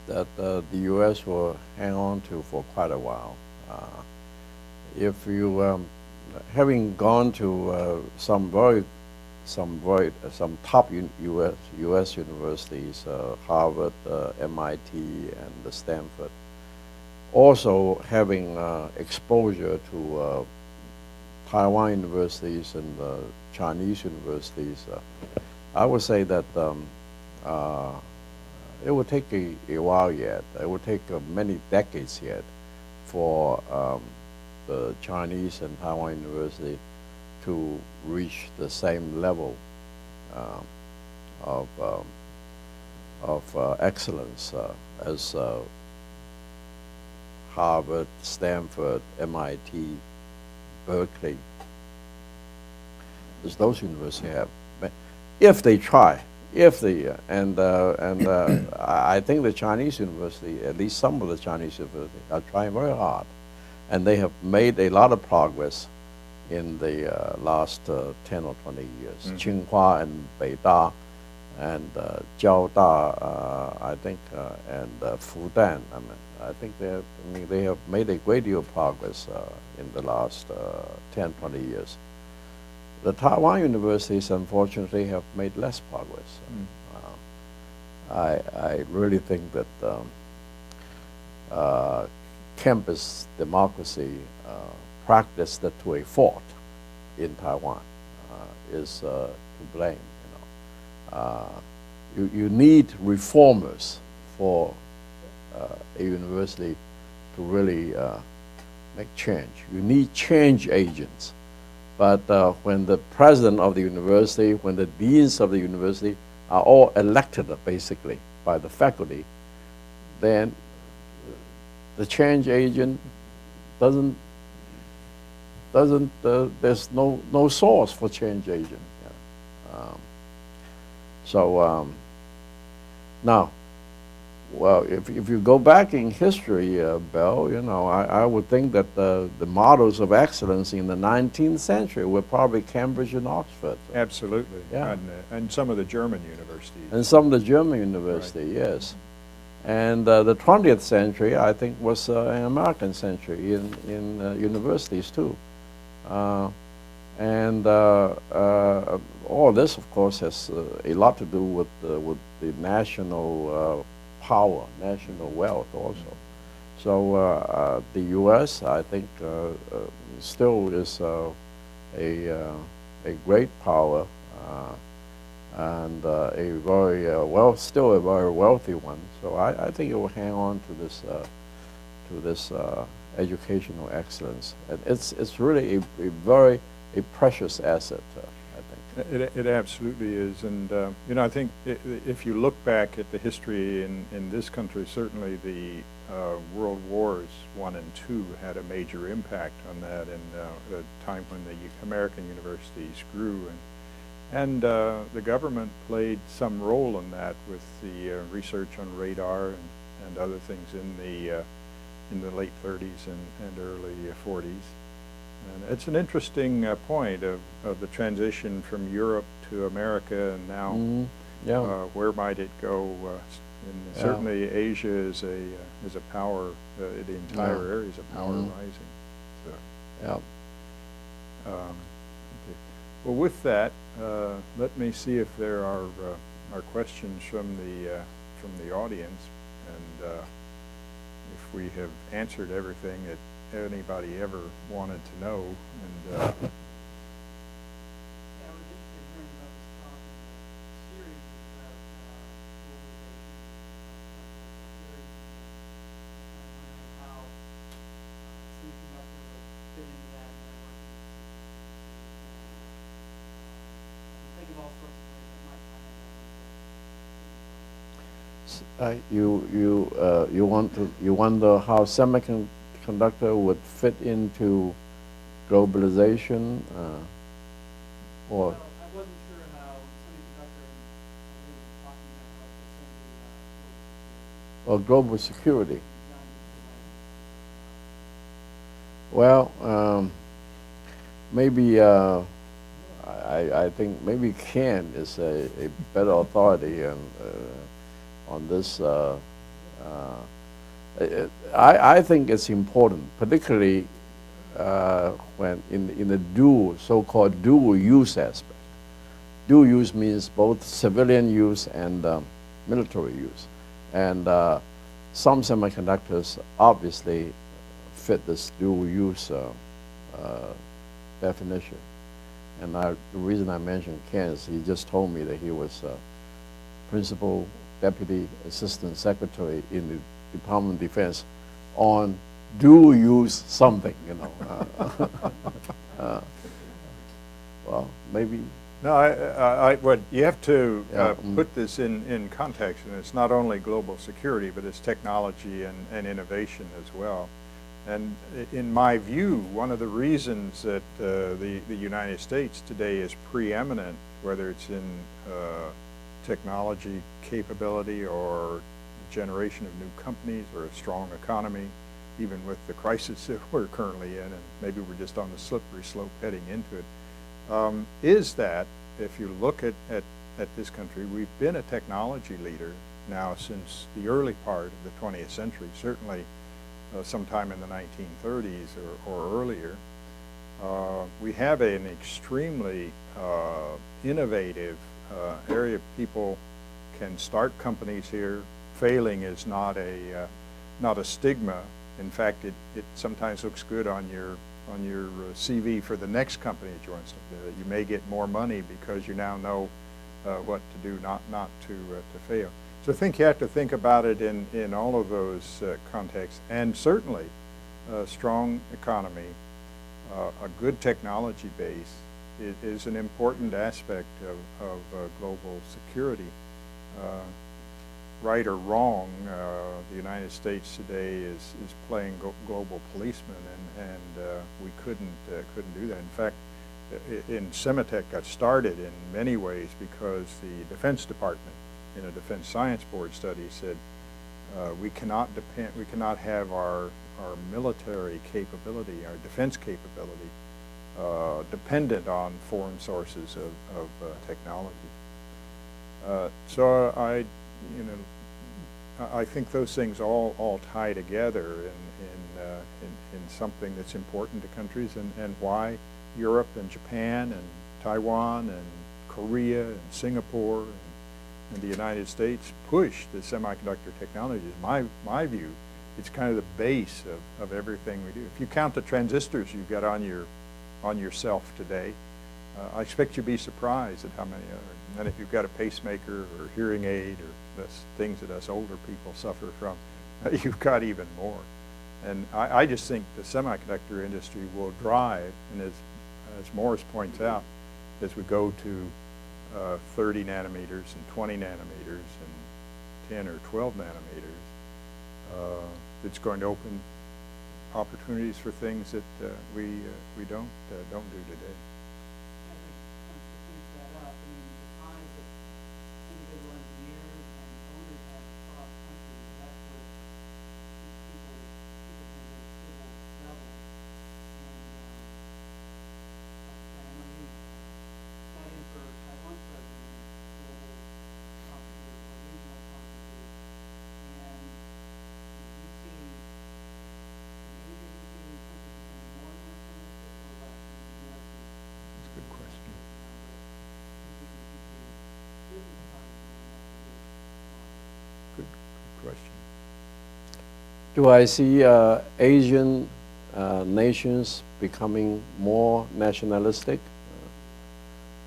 that the U.S. will hang on to for quite a while. If you, having gone to some top U.S. universities, Harvard, MIT, and Stanford, also having exposure to Taiwan universities and Chinese universities, I would say that it will take a while yet. It will take many decades yet for the Chinese and Taiwan university to reach the same level of excellence as Harvard, Stanford, MIT, Berkeley, as those universities have. If they try, if the I think the Chinese university, at least some of the Chinese universities, are trying very hard, and they have made a lot of progress in the last 10 or 20 years. Tsinghua and Beida, and Jiaoda, I think, and Fudan. I think they have made a great deal of progress in the last 10, 20 years. The Taiwan universities, unfortunately, have made less progress. I really think that campus democracy practiced to a fault in Taiwan is to blame. You need reformers for a university to really make change. You need change agents. But when the president of the university, when the deans of the university are all elected basically by the faculty, then the change agent doesn't there's no source for change agent. Now, well, if you go back in history, Bill, I would think that the models of excellence in the 19th century were probably Cambridge and Oxford. Absolutely. Yeah. And some of the German universities. And some of the German university, right. Yes. And the 20th century, I think, was an American century in universities too. All this, of course, has a lot to do with the national power, national wealth also. So the U.S., I think, still is a great power and still a very wealthy one. So I think it will hang on to this educational excellence, and it's really a precious asset. I think it absolutely is, and I think if you look back at the history in this country, certainly the World Wars I and II had a major impact on that, and a time when the American universities grew, and the government played some role in that with the research on radar and other things in the late 30s and early 40s. And it's an interesting point of the transition from Europe to America, and now where might it go? Certainly Asia is a power. The entire area is a power rising. So, okay. Well, with that, let me see if there are questions from the audience, and if we have answered everything that anybody ever wanted to know. And you wonder how semiconductor would fit into globalization, or? Well, I wasn't sure how semiconductor was talking about Or global security. Well, maybe I think maybe Ken is a better authority on this. I think it's important, particularly when in the so-called dual use aspect. Dual use means both civilian use and military use, and some semiconductors obviously fit this dual use definition. And the reason I mentioned Ken is he just told me that he was principal deputy assistant secretary in the Department of Defense on dual use something, well, maybe. No, what you have to put this in context, and it's not only global security, but it's technology and innovation as well. And in my view, one of the reasons that the United States today is preeminent, whether it's in technology capability or generation of new companies or a strong economy, even with the crisis that we're currently in, and maybe we're just on the slippery slope heading into it, is that if you look at this country, we've been a technology leader now since the early part of the 20th century, certainly sometime in the 1930s or earlier. We have an extremely innovative area. People can start companies here. Failing is not a stigma. In fact, it sometimes looks good on your CV for the next company that you want to start. You may get more money because you now know what to do, not to fail. So I think you have to think about it in all of those contexts, and certainly a strong economy, a good technology base is an important aspect of global security. Right or wrong, the United States today is playing global policeman, and we couldn't do that. In fact, Semitech got started in many ways because the Defense Department, in a Defense Science Board study, said we cannot have our military capability, our defense capability, dependent on foreign sources of technology. So I think those things all tie together in something that's important to countries, and why Europe and Japan and Taiwan and Korea and Singapore and the United States push the semiconductor technologies. My view, it's kind of the base of everything we do. If you count the transistors you've got on yourself today, I expect you'll be surprised at how many are. And if you've got a pacemaker or hearing aid or the things that us older people suffer from, you've got even more. And I just think the semiconductor industry will drive, and as Morris points out, as we go to 30 nanometers and 20 nanometers and 10 or 12 nanometers, it's going to open opportunities for things that we don't do today. Question. Do I see Asian nations becoming more nationalistic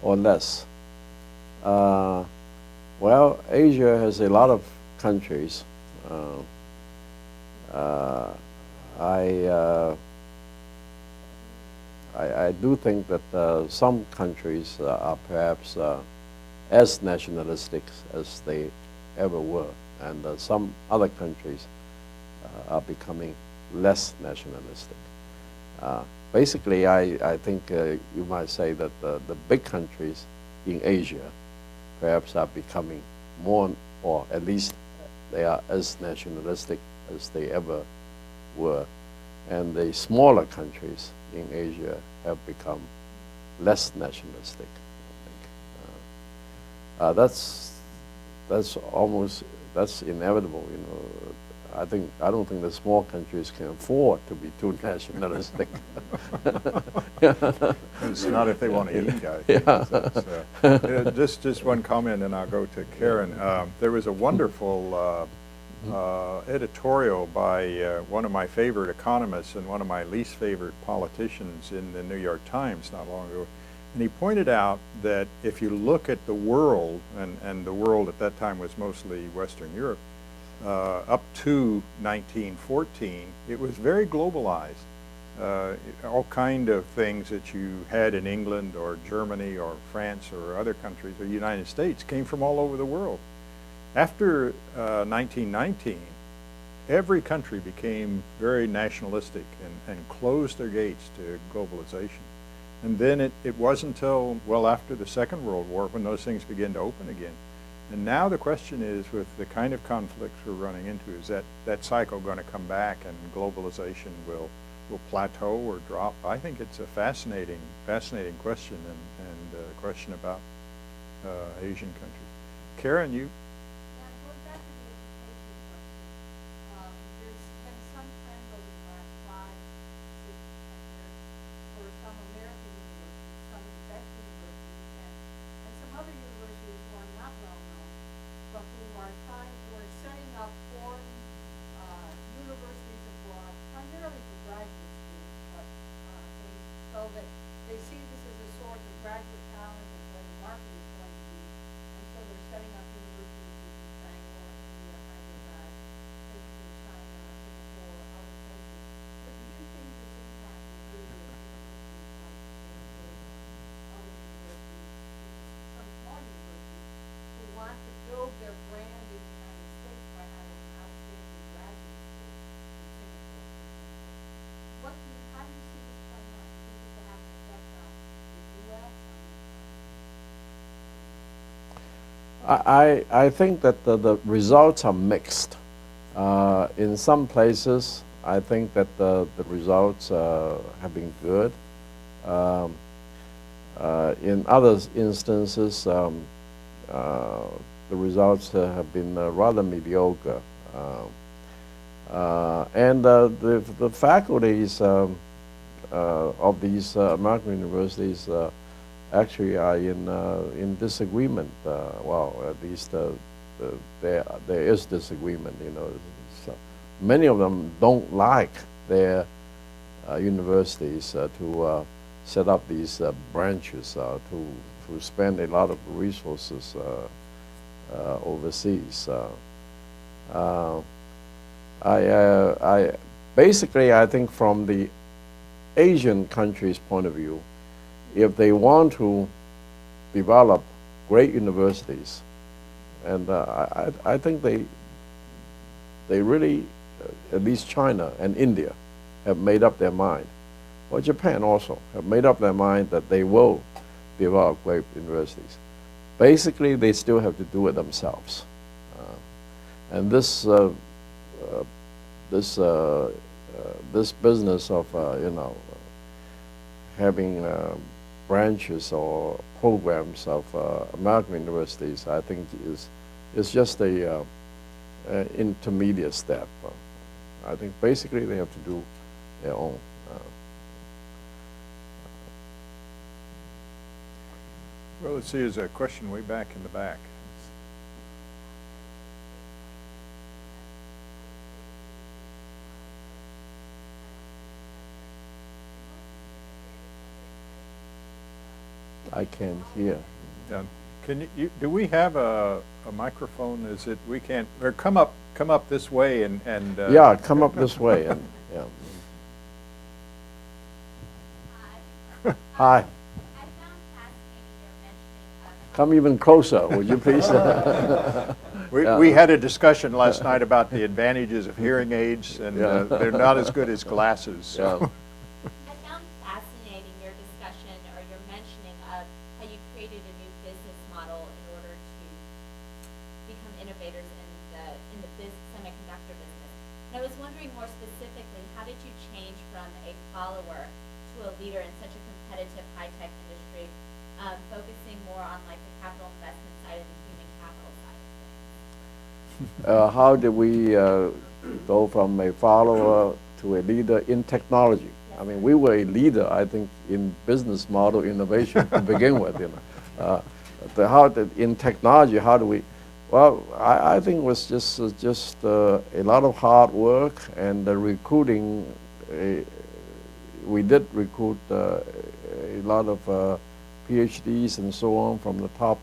or less? Well, Asia has a lot of countries. I do think that some countries are perhaps as nationalistic as they ever were, and some other countries are becoming less nationalistic. Basically, I think you might say that the big countries in Asia perhaps are becoming more, or at least they are as nationalistic as they ever were. And the smaller countries in Asia have become less nationalistic, I think. That's inevitable, you know. I don't think the small countries can afford to be too nationalistic. It's not if they want to eat, I think. Just one comment, and I'll go to Karen. There was a wonderful editorial by one of my favorite economists and one of my least favorite politicians in the New York Times not long ago. And he pointed out that if you look at the world, and the world at that time was mostly Western Europe, up to 1914, it was very globalized. All kind of things that you had in England or Germany or France or other countries or the United States came from all over the world. After 1919, every country became very nationalistic and closed their gates to globalization. And then it wasn't until well after the Second World War when those things began to open again. And now the question is, with the kind of conflicts we're running into, is that cycle going to come back and globalization will plateau or drop? I think it's a fascinating question, and a question about Asian countries. Karen, you? Yeah, going back to the education question, there's been some trend over the last 5, 6, 10 years for some American universities, some of the best universities, and some other universities who are not well known, but who are setting up foreign universities abroad, primarily for graduate schools, but so that they see this as a source of graduate talent and where the market is going to be. And so they're setting up universities in Bangalore, India, Hyderabad, places in China, Singapore, other places. But do you think this impact will really at universities like Stanford, other universities, some small universities, who want to build their brand in the United States by having outstanding graduate schools in Singapore, for example? How do you see this playing out? Do you think this will have an effect on the U.S., I think that the results are mixed. In some places, I think that the results have been good. In other instances, the results have been rather mediocre. And the faculties of these American universities actually are in disagreement. Well, at least there is disagreement. So many of them don't like their universities to set up these branches to spend a lot of resources overseas. I think from the Asian countries' point of view, if they want to develop great universities, and I think they really, at least China and India, have made up their mind, or Japan also, have made up their mind that they will develop great universities. Basically, they still have to do it themselves. And this business of having branches or programs of American universities, I think is just a intermediate step. I think basically they have to do their own. Well, let's see, there's a question way back in the back. I can't hear. Can do we have a microphone? Is it, we can't, or come up this way and Yeah, come up this way. And, yeah. Hi. Come even closer, would you please? We had a discussion last night about the advantages of hearing aids, and they're not as good as glasses. So. Yeah. I found fascinating your discussion or your mentioning of how you created a new business model in order to become innovators in the semiconductor business. And I was wondering more specifically, how did you change from a follower to a leader in such a competitive high-tech industry, focusing more on like the capital investment side and the human capital side of things? How did we go from a follower to a leader in technology? I mean, we were a leader, I think, in business model innovation to begin with. In technology, how do we? Well, I think it was just a lot of hard work and recruiting. We did recruit a lot of PhDs and so on from the top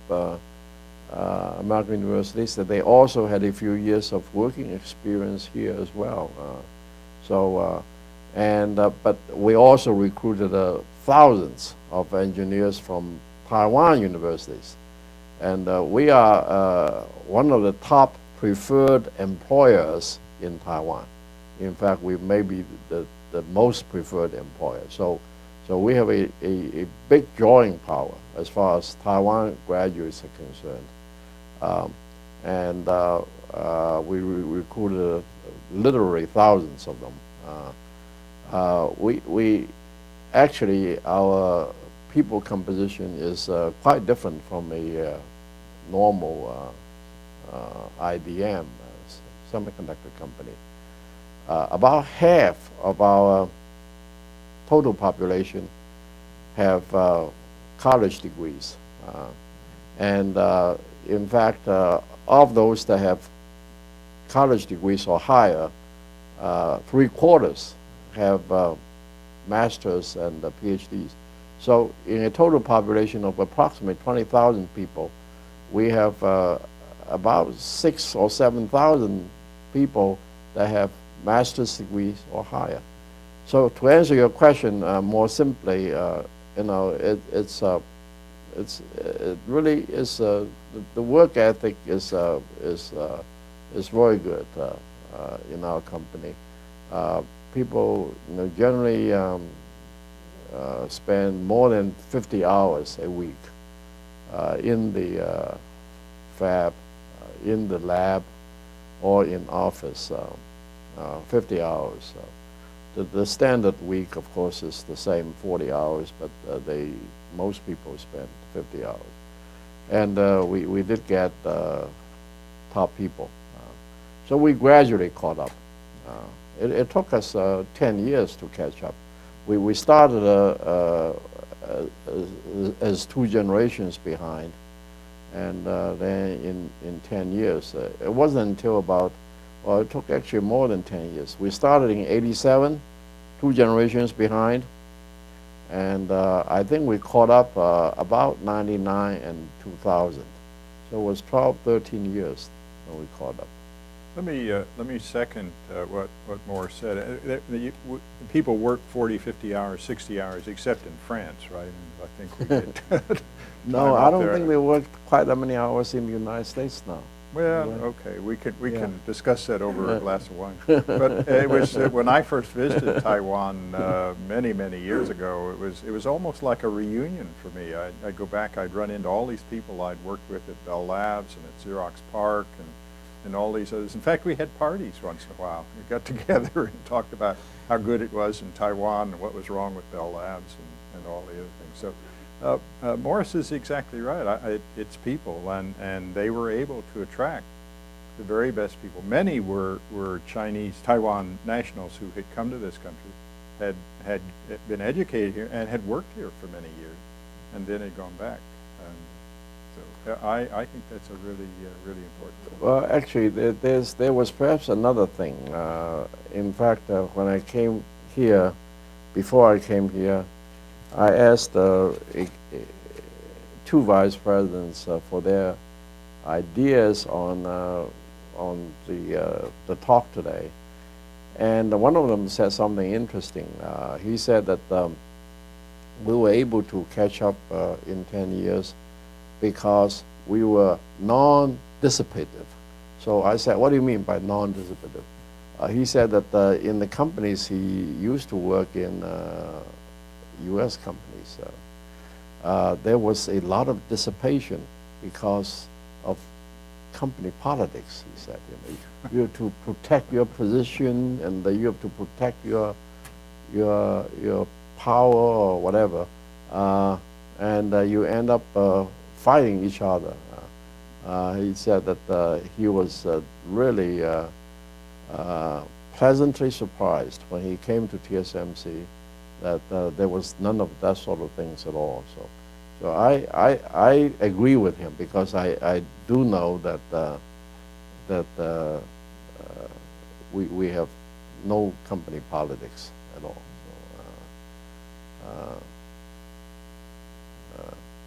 American universities. That they also had a few years of working experience here as well. But we also recruited thousands of engineers from Taiwan universities. And we are one of the top preferred employers in Taiwan. In fact, we may be the most preferred employer. So we have a big drawing power as far as Taiwan graduates are concerned. And we recruited literally thousands of them. We actually, our people composition is quite different from a normal IDM semiconductor company. About half of our total population have college degrees. And in fact, of those that have college degrees or higher, 3/4 have masters and PhDs. So in a total population of approximately 20,000 people, we have about 6,000 or 7,000 people that have master's degrees or higher. So to answer your question more simply, you know, it really is the work ethic is very good in our company. People, you know, generally spend more than 50 hours a week in the fab, in the lab, or in office. 50 hours. The standard week, of course, is the same 40 hours, but most people spend 50 hours. And we did get top people. So we gradually caught up. It took us 10 years to catch up. We started as 2 generations behind, and then in 10 years, it wasn't until about, well, it took actually more than 10 years. We started in '87, 2 generations behind, and I think we caught up about '99 and 2000. So it was 12, 13 years when we caught up. Let me second what Morris said. People work 40, 50 hours, 60 hours, except in France, right? And I think we get No, I don't think they work quite that many hours in the United States now. Well, Yeah. okay, we can discuss that over a glass of wine. But it was when I first visited Taiwan many years ago. It was almost like a reunion for me. I'd go back. I'd run into all these people I'd worked with at Bell Labs and at Xerox PARC and all these others. In fact, we had parties once in a while. We got together and talked about how good it was in Taiwan and what was wrong with Bell Labs and all the other things. So. Morris is exactly right. It's people, and they were able to attract the very best people. Many were Chinese, Taiwan nationals who had come to this country, had been educated here, and had worked here for many years, and then had gone back. So I think that's a really important thing. Well, actually, there was perhaps another thing. In fact, when I came here, before I came here, I asked 2 vice presidents for their ideas on the talk today, and one of them said something interesting. He said that we were able to catch up in 10 years because we were non-dissipative. So I said, what do you mean by non-dissipative? He said that in the companies he used to work in, U.S. companies, there was a lot of dissipation because of company politics, he said. You have to protect your position, and you have to protect your power or whatever, and you end up fighting each other. He said that he was really pleasantly surprised when he came to TSMC that there was none of that sort of things at all. So I agree with him, because I do know that we have no company politics at all. So,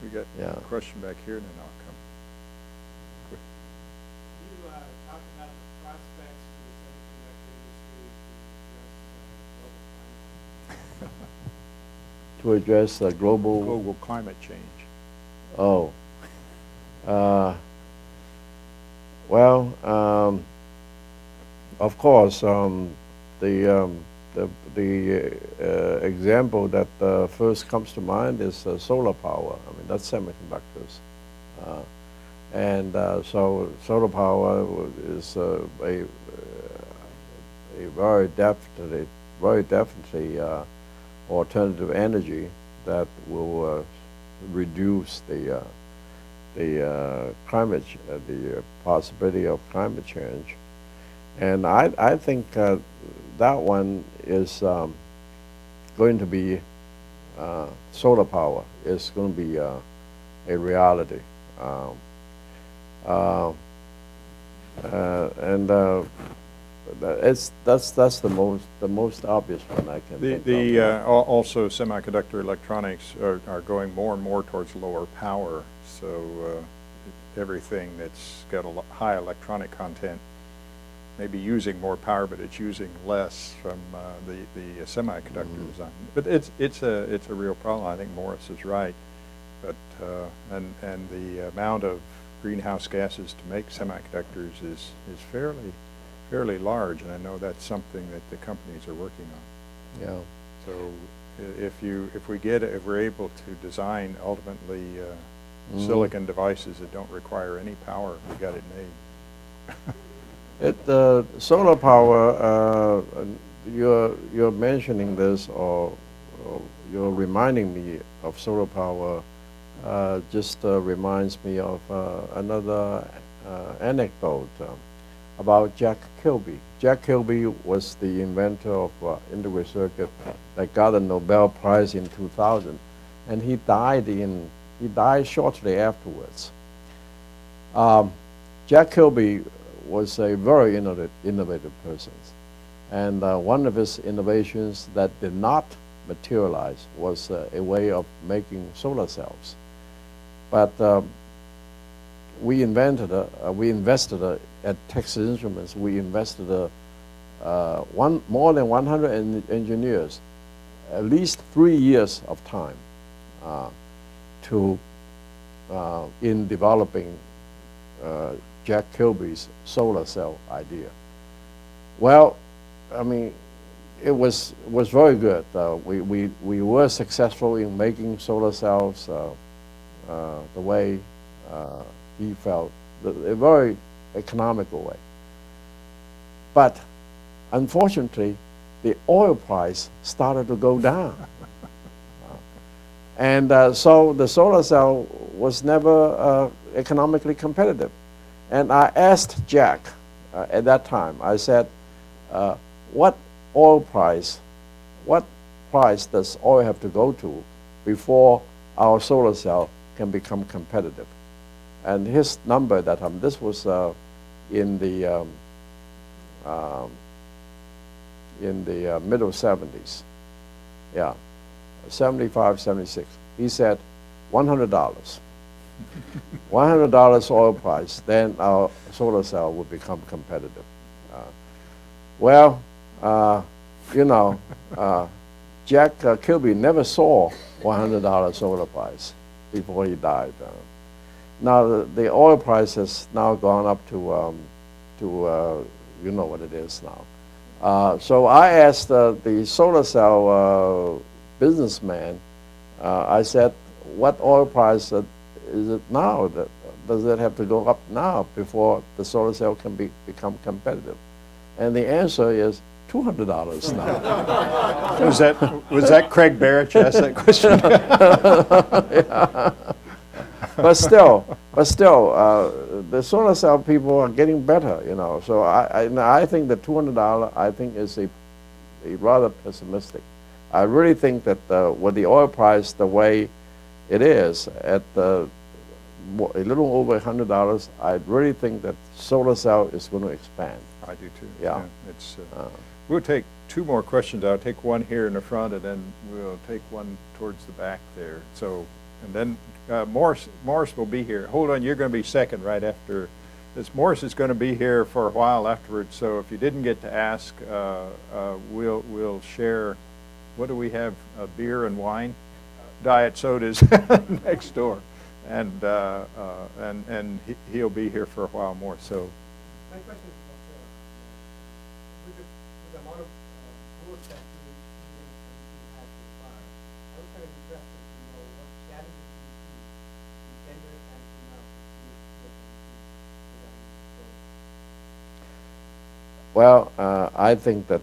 We got a question back here, and then I'll come. You talked about the prospects for the semiconductor industry to address global Global climate change. Oh, well, of course, the example that first comes to mind is solar power. I mean, that's semiconductors, And so solar power is a very definitely alternative energy that will reduce the the possibility of climate change. And I think that one is going to be solar power is going to be a reality. And that's the most obvious one I can think of. Also semiconductor electronics are going more and more towards lower power. So everything that's got a high electronic content may be using more power, but it's using less from the semiconductor design. But it's a real problem. I think Morris is right. But and the amount of greenhouse gases to make semiconductors is fairly large, and I know that's something that the companies are working on. Yeah. So if we're able to design ultimately silicon devices that don't require any power, we got it made. Solar power. You're mentioning this, or you're reminding me of solar power. Just reminds me of another anecdote about Jack Kilby. Jack Kilby was the inventor of integrated circuit that got a Nobel Prize in 2000, and he died shortly afterwards. Jack Kilby was a very innovative person, and one of his innovations that did not materialize was a way of making solar cells. But we invested at Texas Instruments. We invested more than 100 engineers, at least 3 years of time, in developing Jack Kilby's solar cell idea. Well, I mean, it was very good. We were successful in making solar cells the way he felt, a very economical way. But unfortunately, the oil price started to go down. And so the solar cell was never economically competitive. And I asked Jack at that time, I said, what price does oil have to go to before our solar cell can become competitive? And his number at that time, this was in the middle 70s. Yeah, 75, 76. He said, $100. $100 oil price, then our solar cell would become competitive. Jack Kilby never saw $100 solar price before he died. Now the oil price has now gone up to you know what it is now. So I asked the solar cell businessman, I said, what oil price is it now? Does it have to go up now before the solar cell can become competitive? And the answer is $200 now. Was that Craig Barrett who asked that question? Yeah. But still, the solar cell people are getting better, you know. So I think the $200 I think is a rather pessimistic. I really think that with the oil price the way it is at a little over $100, I really think that solar cell is going to expand. I do too. Yeah. We'll take two more questions. I'll take one here in the front, and then we'll take one towards the back there. So, and then Morris will be here. Hold on, you're going to be second right after this. Morris is going to be here for a while afterwards. So if you didn't get to ask, we'll share. What do we have? Beer and wine, diet sodas next door, and he'll be here for a while more. So. My question is with the amount of growth that you had so far, I was kind of interested to know what challenges you see in 10 years' time from now to see Well, I think that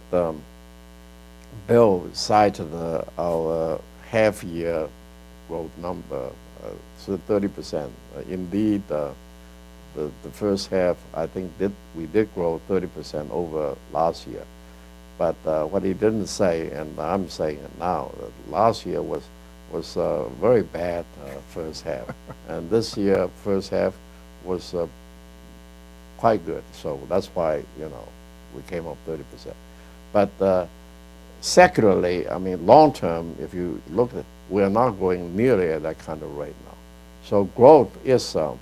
Bill cited our half-year growth number, so 30%. Indeed, the first half, I think we did grow 30% over last year. But what he didn't say, and I'm saying it now, that last year was a very bad first half, and this year first half was quite good. So that's why we came up 30%. But secularly, I mean, long term, if you look at, we are not growing nearly at that kind of rate now. So growth is a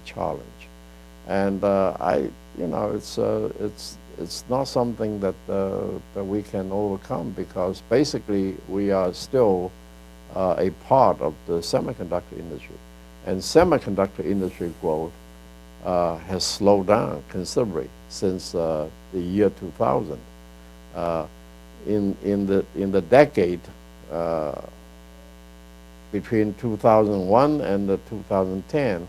challenge, and it's not something that we can overcome, because basically we are still a part of the semiconductor industry, and semiconductor industry growth has slowed down considerably since the year 2000. In the decade between 2001 and 2010,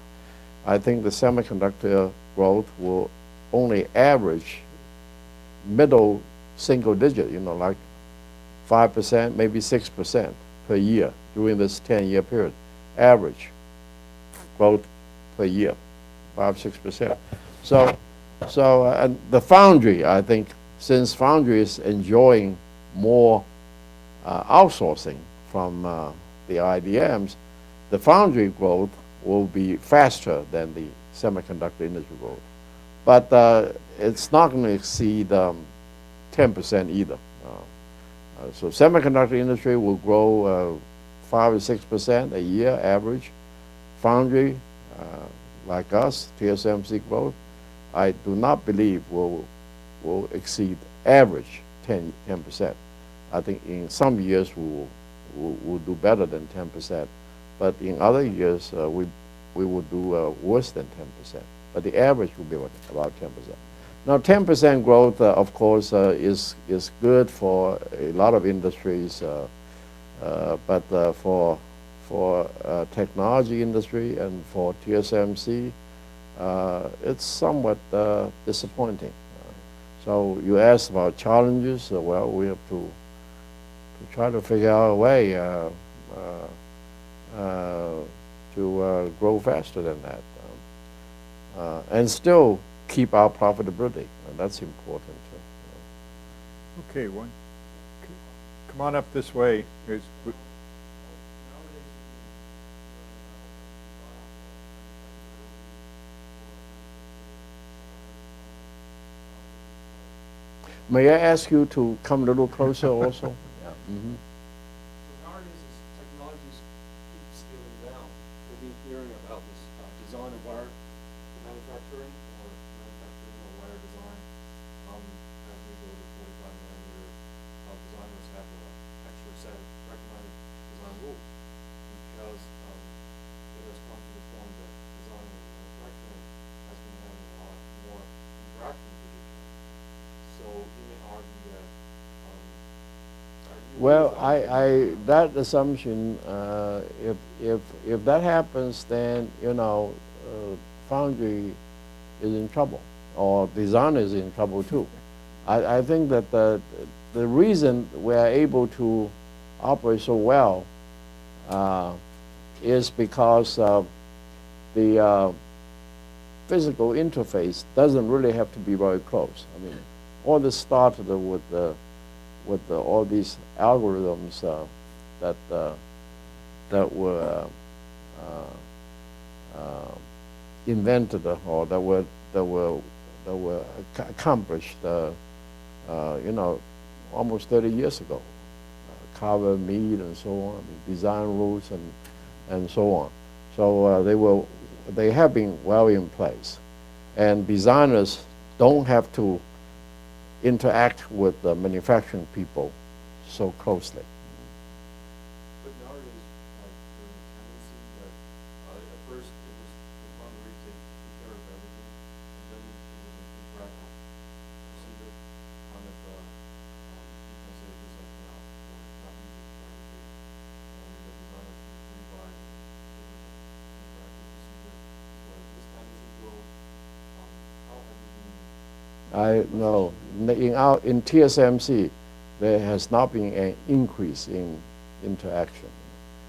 I think the semiconductor growth will only average middle single digit, like 5%, maybe 6% per year during this 10-year period. Average growth per year, 5-6%. So and the foundry, I think, since foundry is enjoying more outsourcing from the IDMs, the foundry growth will be faster than the semiconductor industry growth. But it's not going to exceed 10% either. So semiconductor industry will grow 5 or 6% a year average. Foundry, like us, TSMC growth, I do not believe will exceed average 10%. I think in some years we'll do better than 10%, but in other years we will do worse than 10%. But the average will be about 10%. Now, 10% growth, of course, is good for a lot of industries, but for technology industry and for TSMC, it's somewhat disappointing. So you asked about challenges. Well, we have to try to figure out a way to grow faster than that, and still keep our profitability, and that's important too. Okay, come on up this way. May I ask you to come a little closer also? Yeah. Mm-hmm. So nowadays, as technologies keep scaling down, we've been hearing about this design of wire manufacturing or wire design. As we go to 45 nanometer, designers have an extra set of recommended design rules, because it has come to the point that design and manufacturing has been having a lot more interaction with each other. So you may argue that. Well, that assumption, if that happens, then foundry is in trouble, or designer is in trouble too. I think that the reason we are able to operate so well is because the physical interface doesn't really have to be very close. I mean, all this started with all these algorithms that were invented, or that were accomplished, almost 30 years ago. Carver, Mead, and so on. I mean, design rules and so on. So they have been well in place, and designers don't have to interact with the manufacturing people so closely. But nowadays, there's a tendency that at first it was the foundry take care of everything, and then it was an interactive procedure, kind of, you can say just like now, not using everything, and the designers would rebuy, and it was an interactive procedure. So as this tendency grows, how have you been? I know in TSMC, there has not been an increase in interaction.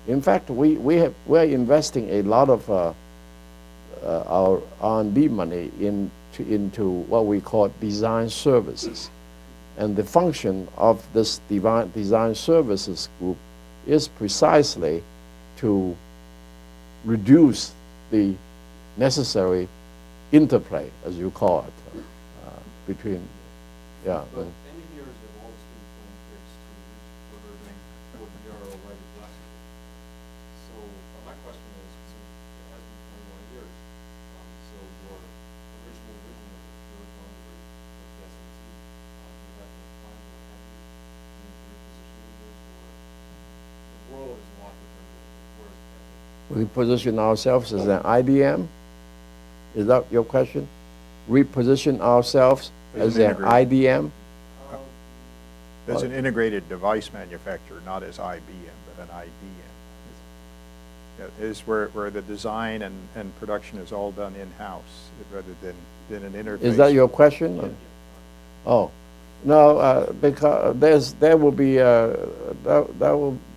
In fact, we're investing a lot of our R&D money into what we call design services. And the function of this design services group is precisely to reduce the necessary interplay, as you call it, between, yeah. But engineers have always been playing tricks to reach further than what we are already blessed with. So my question is, since it has been 21 years, so your original vision of your foundry for TSMC, do you have any plans or have you been repositioning this, or the world is a lot different than it was back then? We position ourselves as an IDM? Is that your question? Reposition ourselves As as an an integrated. IDM? As an integrated device manufacturer, not as IBM, but an IDM. Yeah, is where the design and production is all done in-house rather than an interface. Is that your question? Oh, no, because there will be that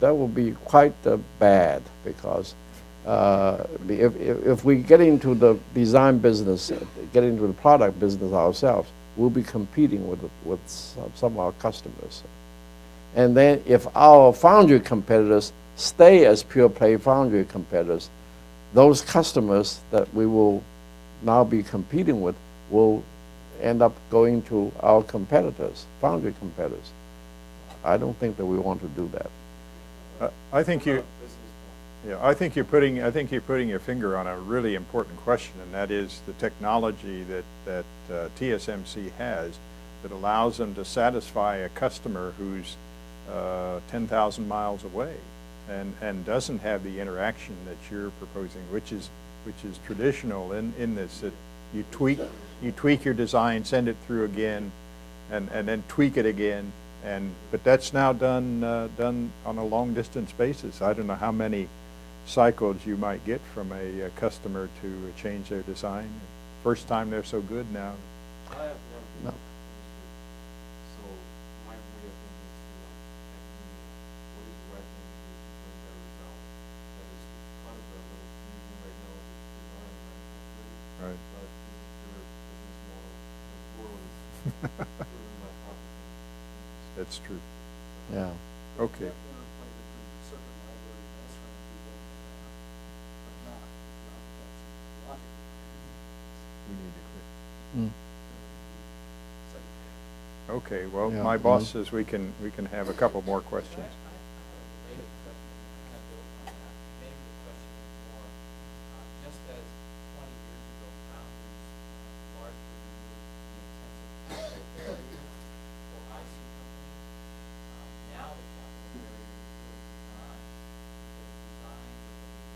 will be quite bad, because if we get into the design business, get into the product business ourselves, we'll be competing with some of our customers. And then if our foundry competitors stay as pure play foundry competitors, those customers that we will now be competing with will end up going to our competitors, foundry competitors. I don't think that we want to do that. I think you. Business point. Yeah, I think you're putting your finger on a really important question, and that is the technology that TSMC has that allows them to satisfy a customer who's 10,000 miles away and doesn't have the interaction that you're proposing, which is traditional in this, that you tweak your design, send it through again, and then tweak it again, but that's now done on a long distance basis. I don't know how many cycles you might get from a customer to change their design. First time they're so good now. I have never No. So my way of thinking is to academia, what is the right thing to do to bring better results? That is kind of a little fusion right now with design and manufacturing. Right. But this is your business model. The world is driven by profit. That's true. Yeah. Okay. Interplay between circuit library and SRAM people, but not logic. We need to quit. Mm. Okay. Well, Yeah, my boss mhm. says we can have a couple more questions. Related question, kind of built on that. Maybe the question is more, just as 20 years ago, foundries largely removed the intensive capital barrier for IC companies, now the capital barrier is really design, because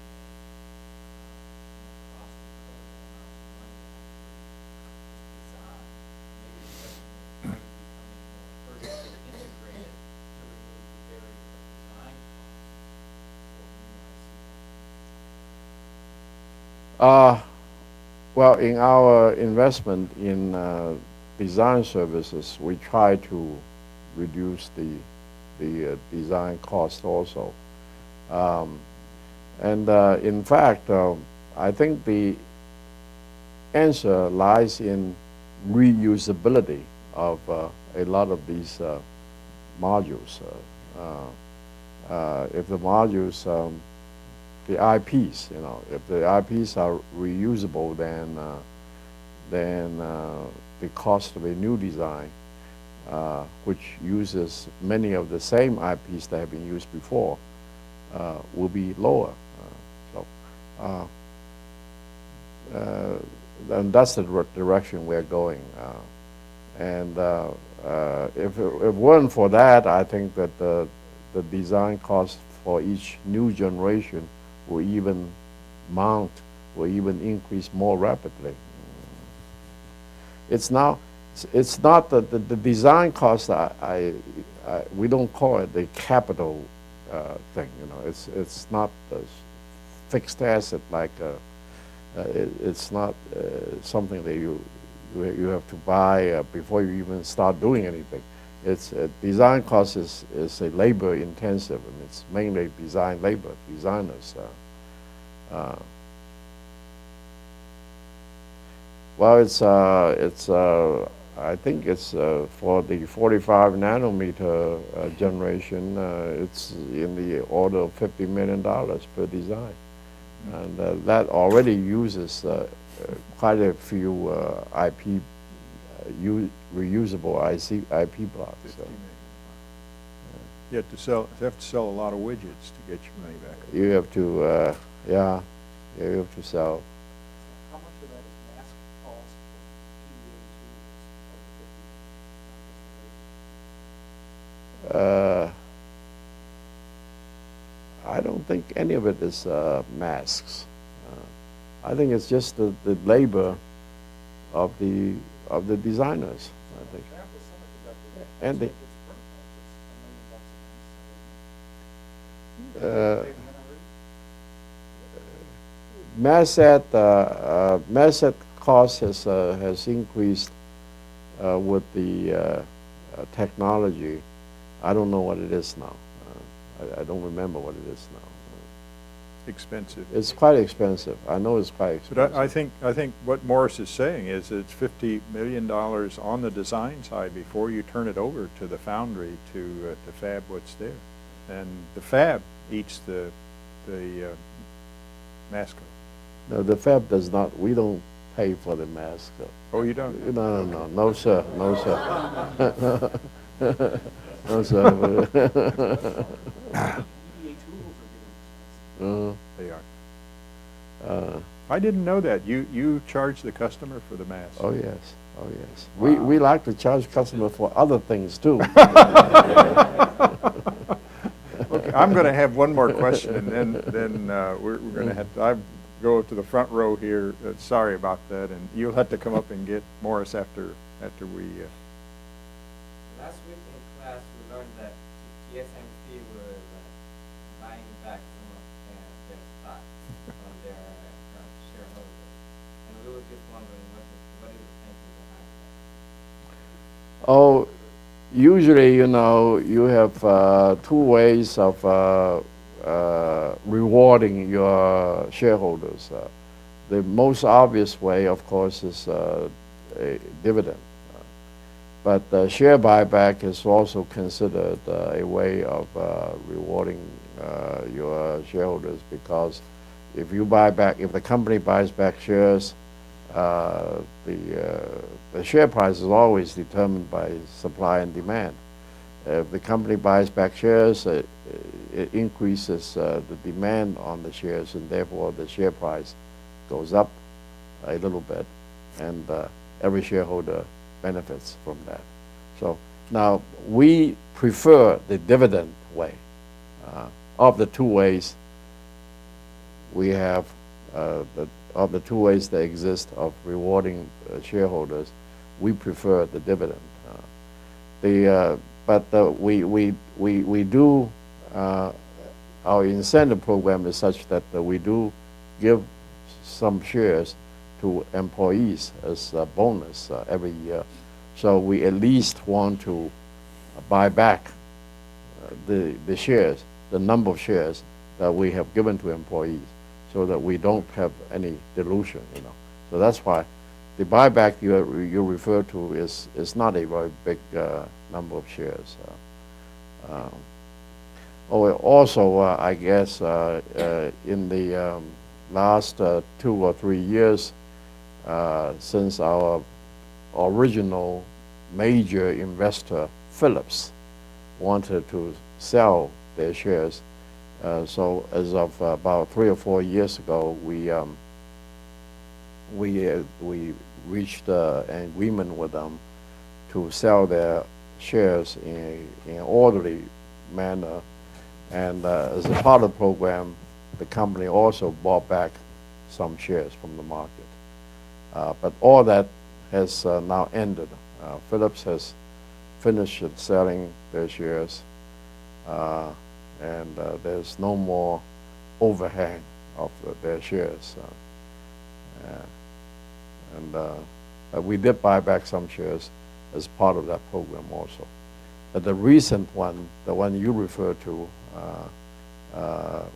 designs are believing in cost incredible amounts of money to actually design. Maybe the question is, are you becoming more vertically integrated to remove the barrier of design costs for new IC companies? Well, in our investment in design services, we try to reduce the design cost also. In fact, I think the answer lies in reusability of a lot of these modules. If the modules, the IPs, if the IPs are reusable, then the cost of a new design, which uses many of the same IPs that have been used before, will be lower. And that's the direction we're going. If it weren't for that, I think that the design cost for each new generation will even increase more rapidly. It's not that the design cost. We don't call it the capital thing. It's not a fixed asset like. It's not something that you You have to buy before you even start doing anything. It's design cost is a labor intensive, and it's mainly design labor, designers. Well, I think it's for the 45 nanometer generation. It's in the order of $50 million per design, and that already uses quite a few IP reusable IP blocks. 50 million. You have to sell a lot of widgets to get your money back. You have to, yeah, you have to sell. How much of that is mask cost for PDA tools of the 50? I don't think any of it is masks. I think it's just the labor of the designers. I think. Fabless Semiconductor, And that's the- what gets print costs. It's $1 million a piece. Mass set cost has increased with the technology. I don't know what it is now. I don't remember what it is now. Expensive. It's quite expensive. I know it's quite expensive. But I think what Morris is saying is it's $50 million on the design side before you turn it over to the foundry to fab what's there, and the fab eats the mask. No, the fab does not. We don't pay for the mask. Oh, you don't? No, sir, no, sir, no, sir. PDA tools are getting expensive. They are. I didn't know that. You charge the customer for the mask. Oh yes, oh yes. We like to charge customer for other things too. Okay, I'm going to have one more question, and then we're going to have to. I go to the front row here. Sorry about that, and you'll have to come up and get Morris after we. Last week in class, we learned that TSMC was buying back some of their stock from their shareholders. And we were just wondering what is the thinking behind that? Oh, usually, you have two ways of rewarding your shareholders. The most obvious way, of course, is a dividend. But share buyback is also considered a way of rewarding your shareholders, because if the company buys back shares, the share price is always determined by supply and demand. If the company buys back shares, it increases the demand on the shares, and therefore the share price goes up a little bit, and every shareholder benefits from that. So now we prefer the dividend way. Of the two ways we have, of the two ways that exist of rewarding shareholders, we prefer the dividend. But we do, our incentive program is such that we do give some shares to employees as a bonus every year. So we at least want to buy back the shares, the number of shares that we have given to employees, so that we don't have any dilution. So that's why the buyback you refer to is not a very big number of shares. Also, I guess in the last 2 or 3 years, since our original major investor, Philips, wanted to sell their shares, so as of about 3 or 4 years ago, we reached an agreement with them to sell their shares in an orderly manner, and as a part of the program, the company also bought back some shares from the market. But all that has now ended. Philips has finished selling their shares, and there's no more overhang of their shares. And We did buy back some shares as part of that program also. But the recent one, the one you referred to,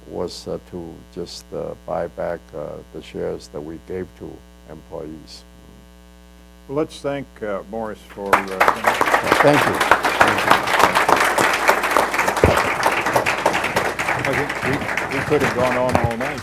was to just buy back the shares that we gave to employees. Well, let's thank Morris for. Thank you. I think we could have gone on all night.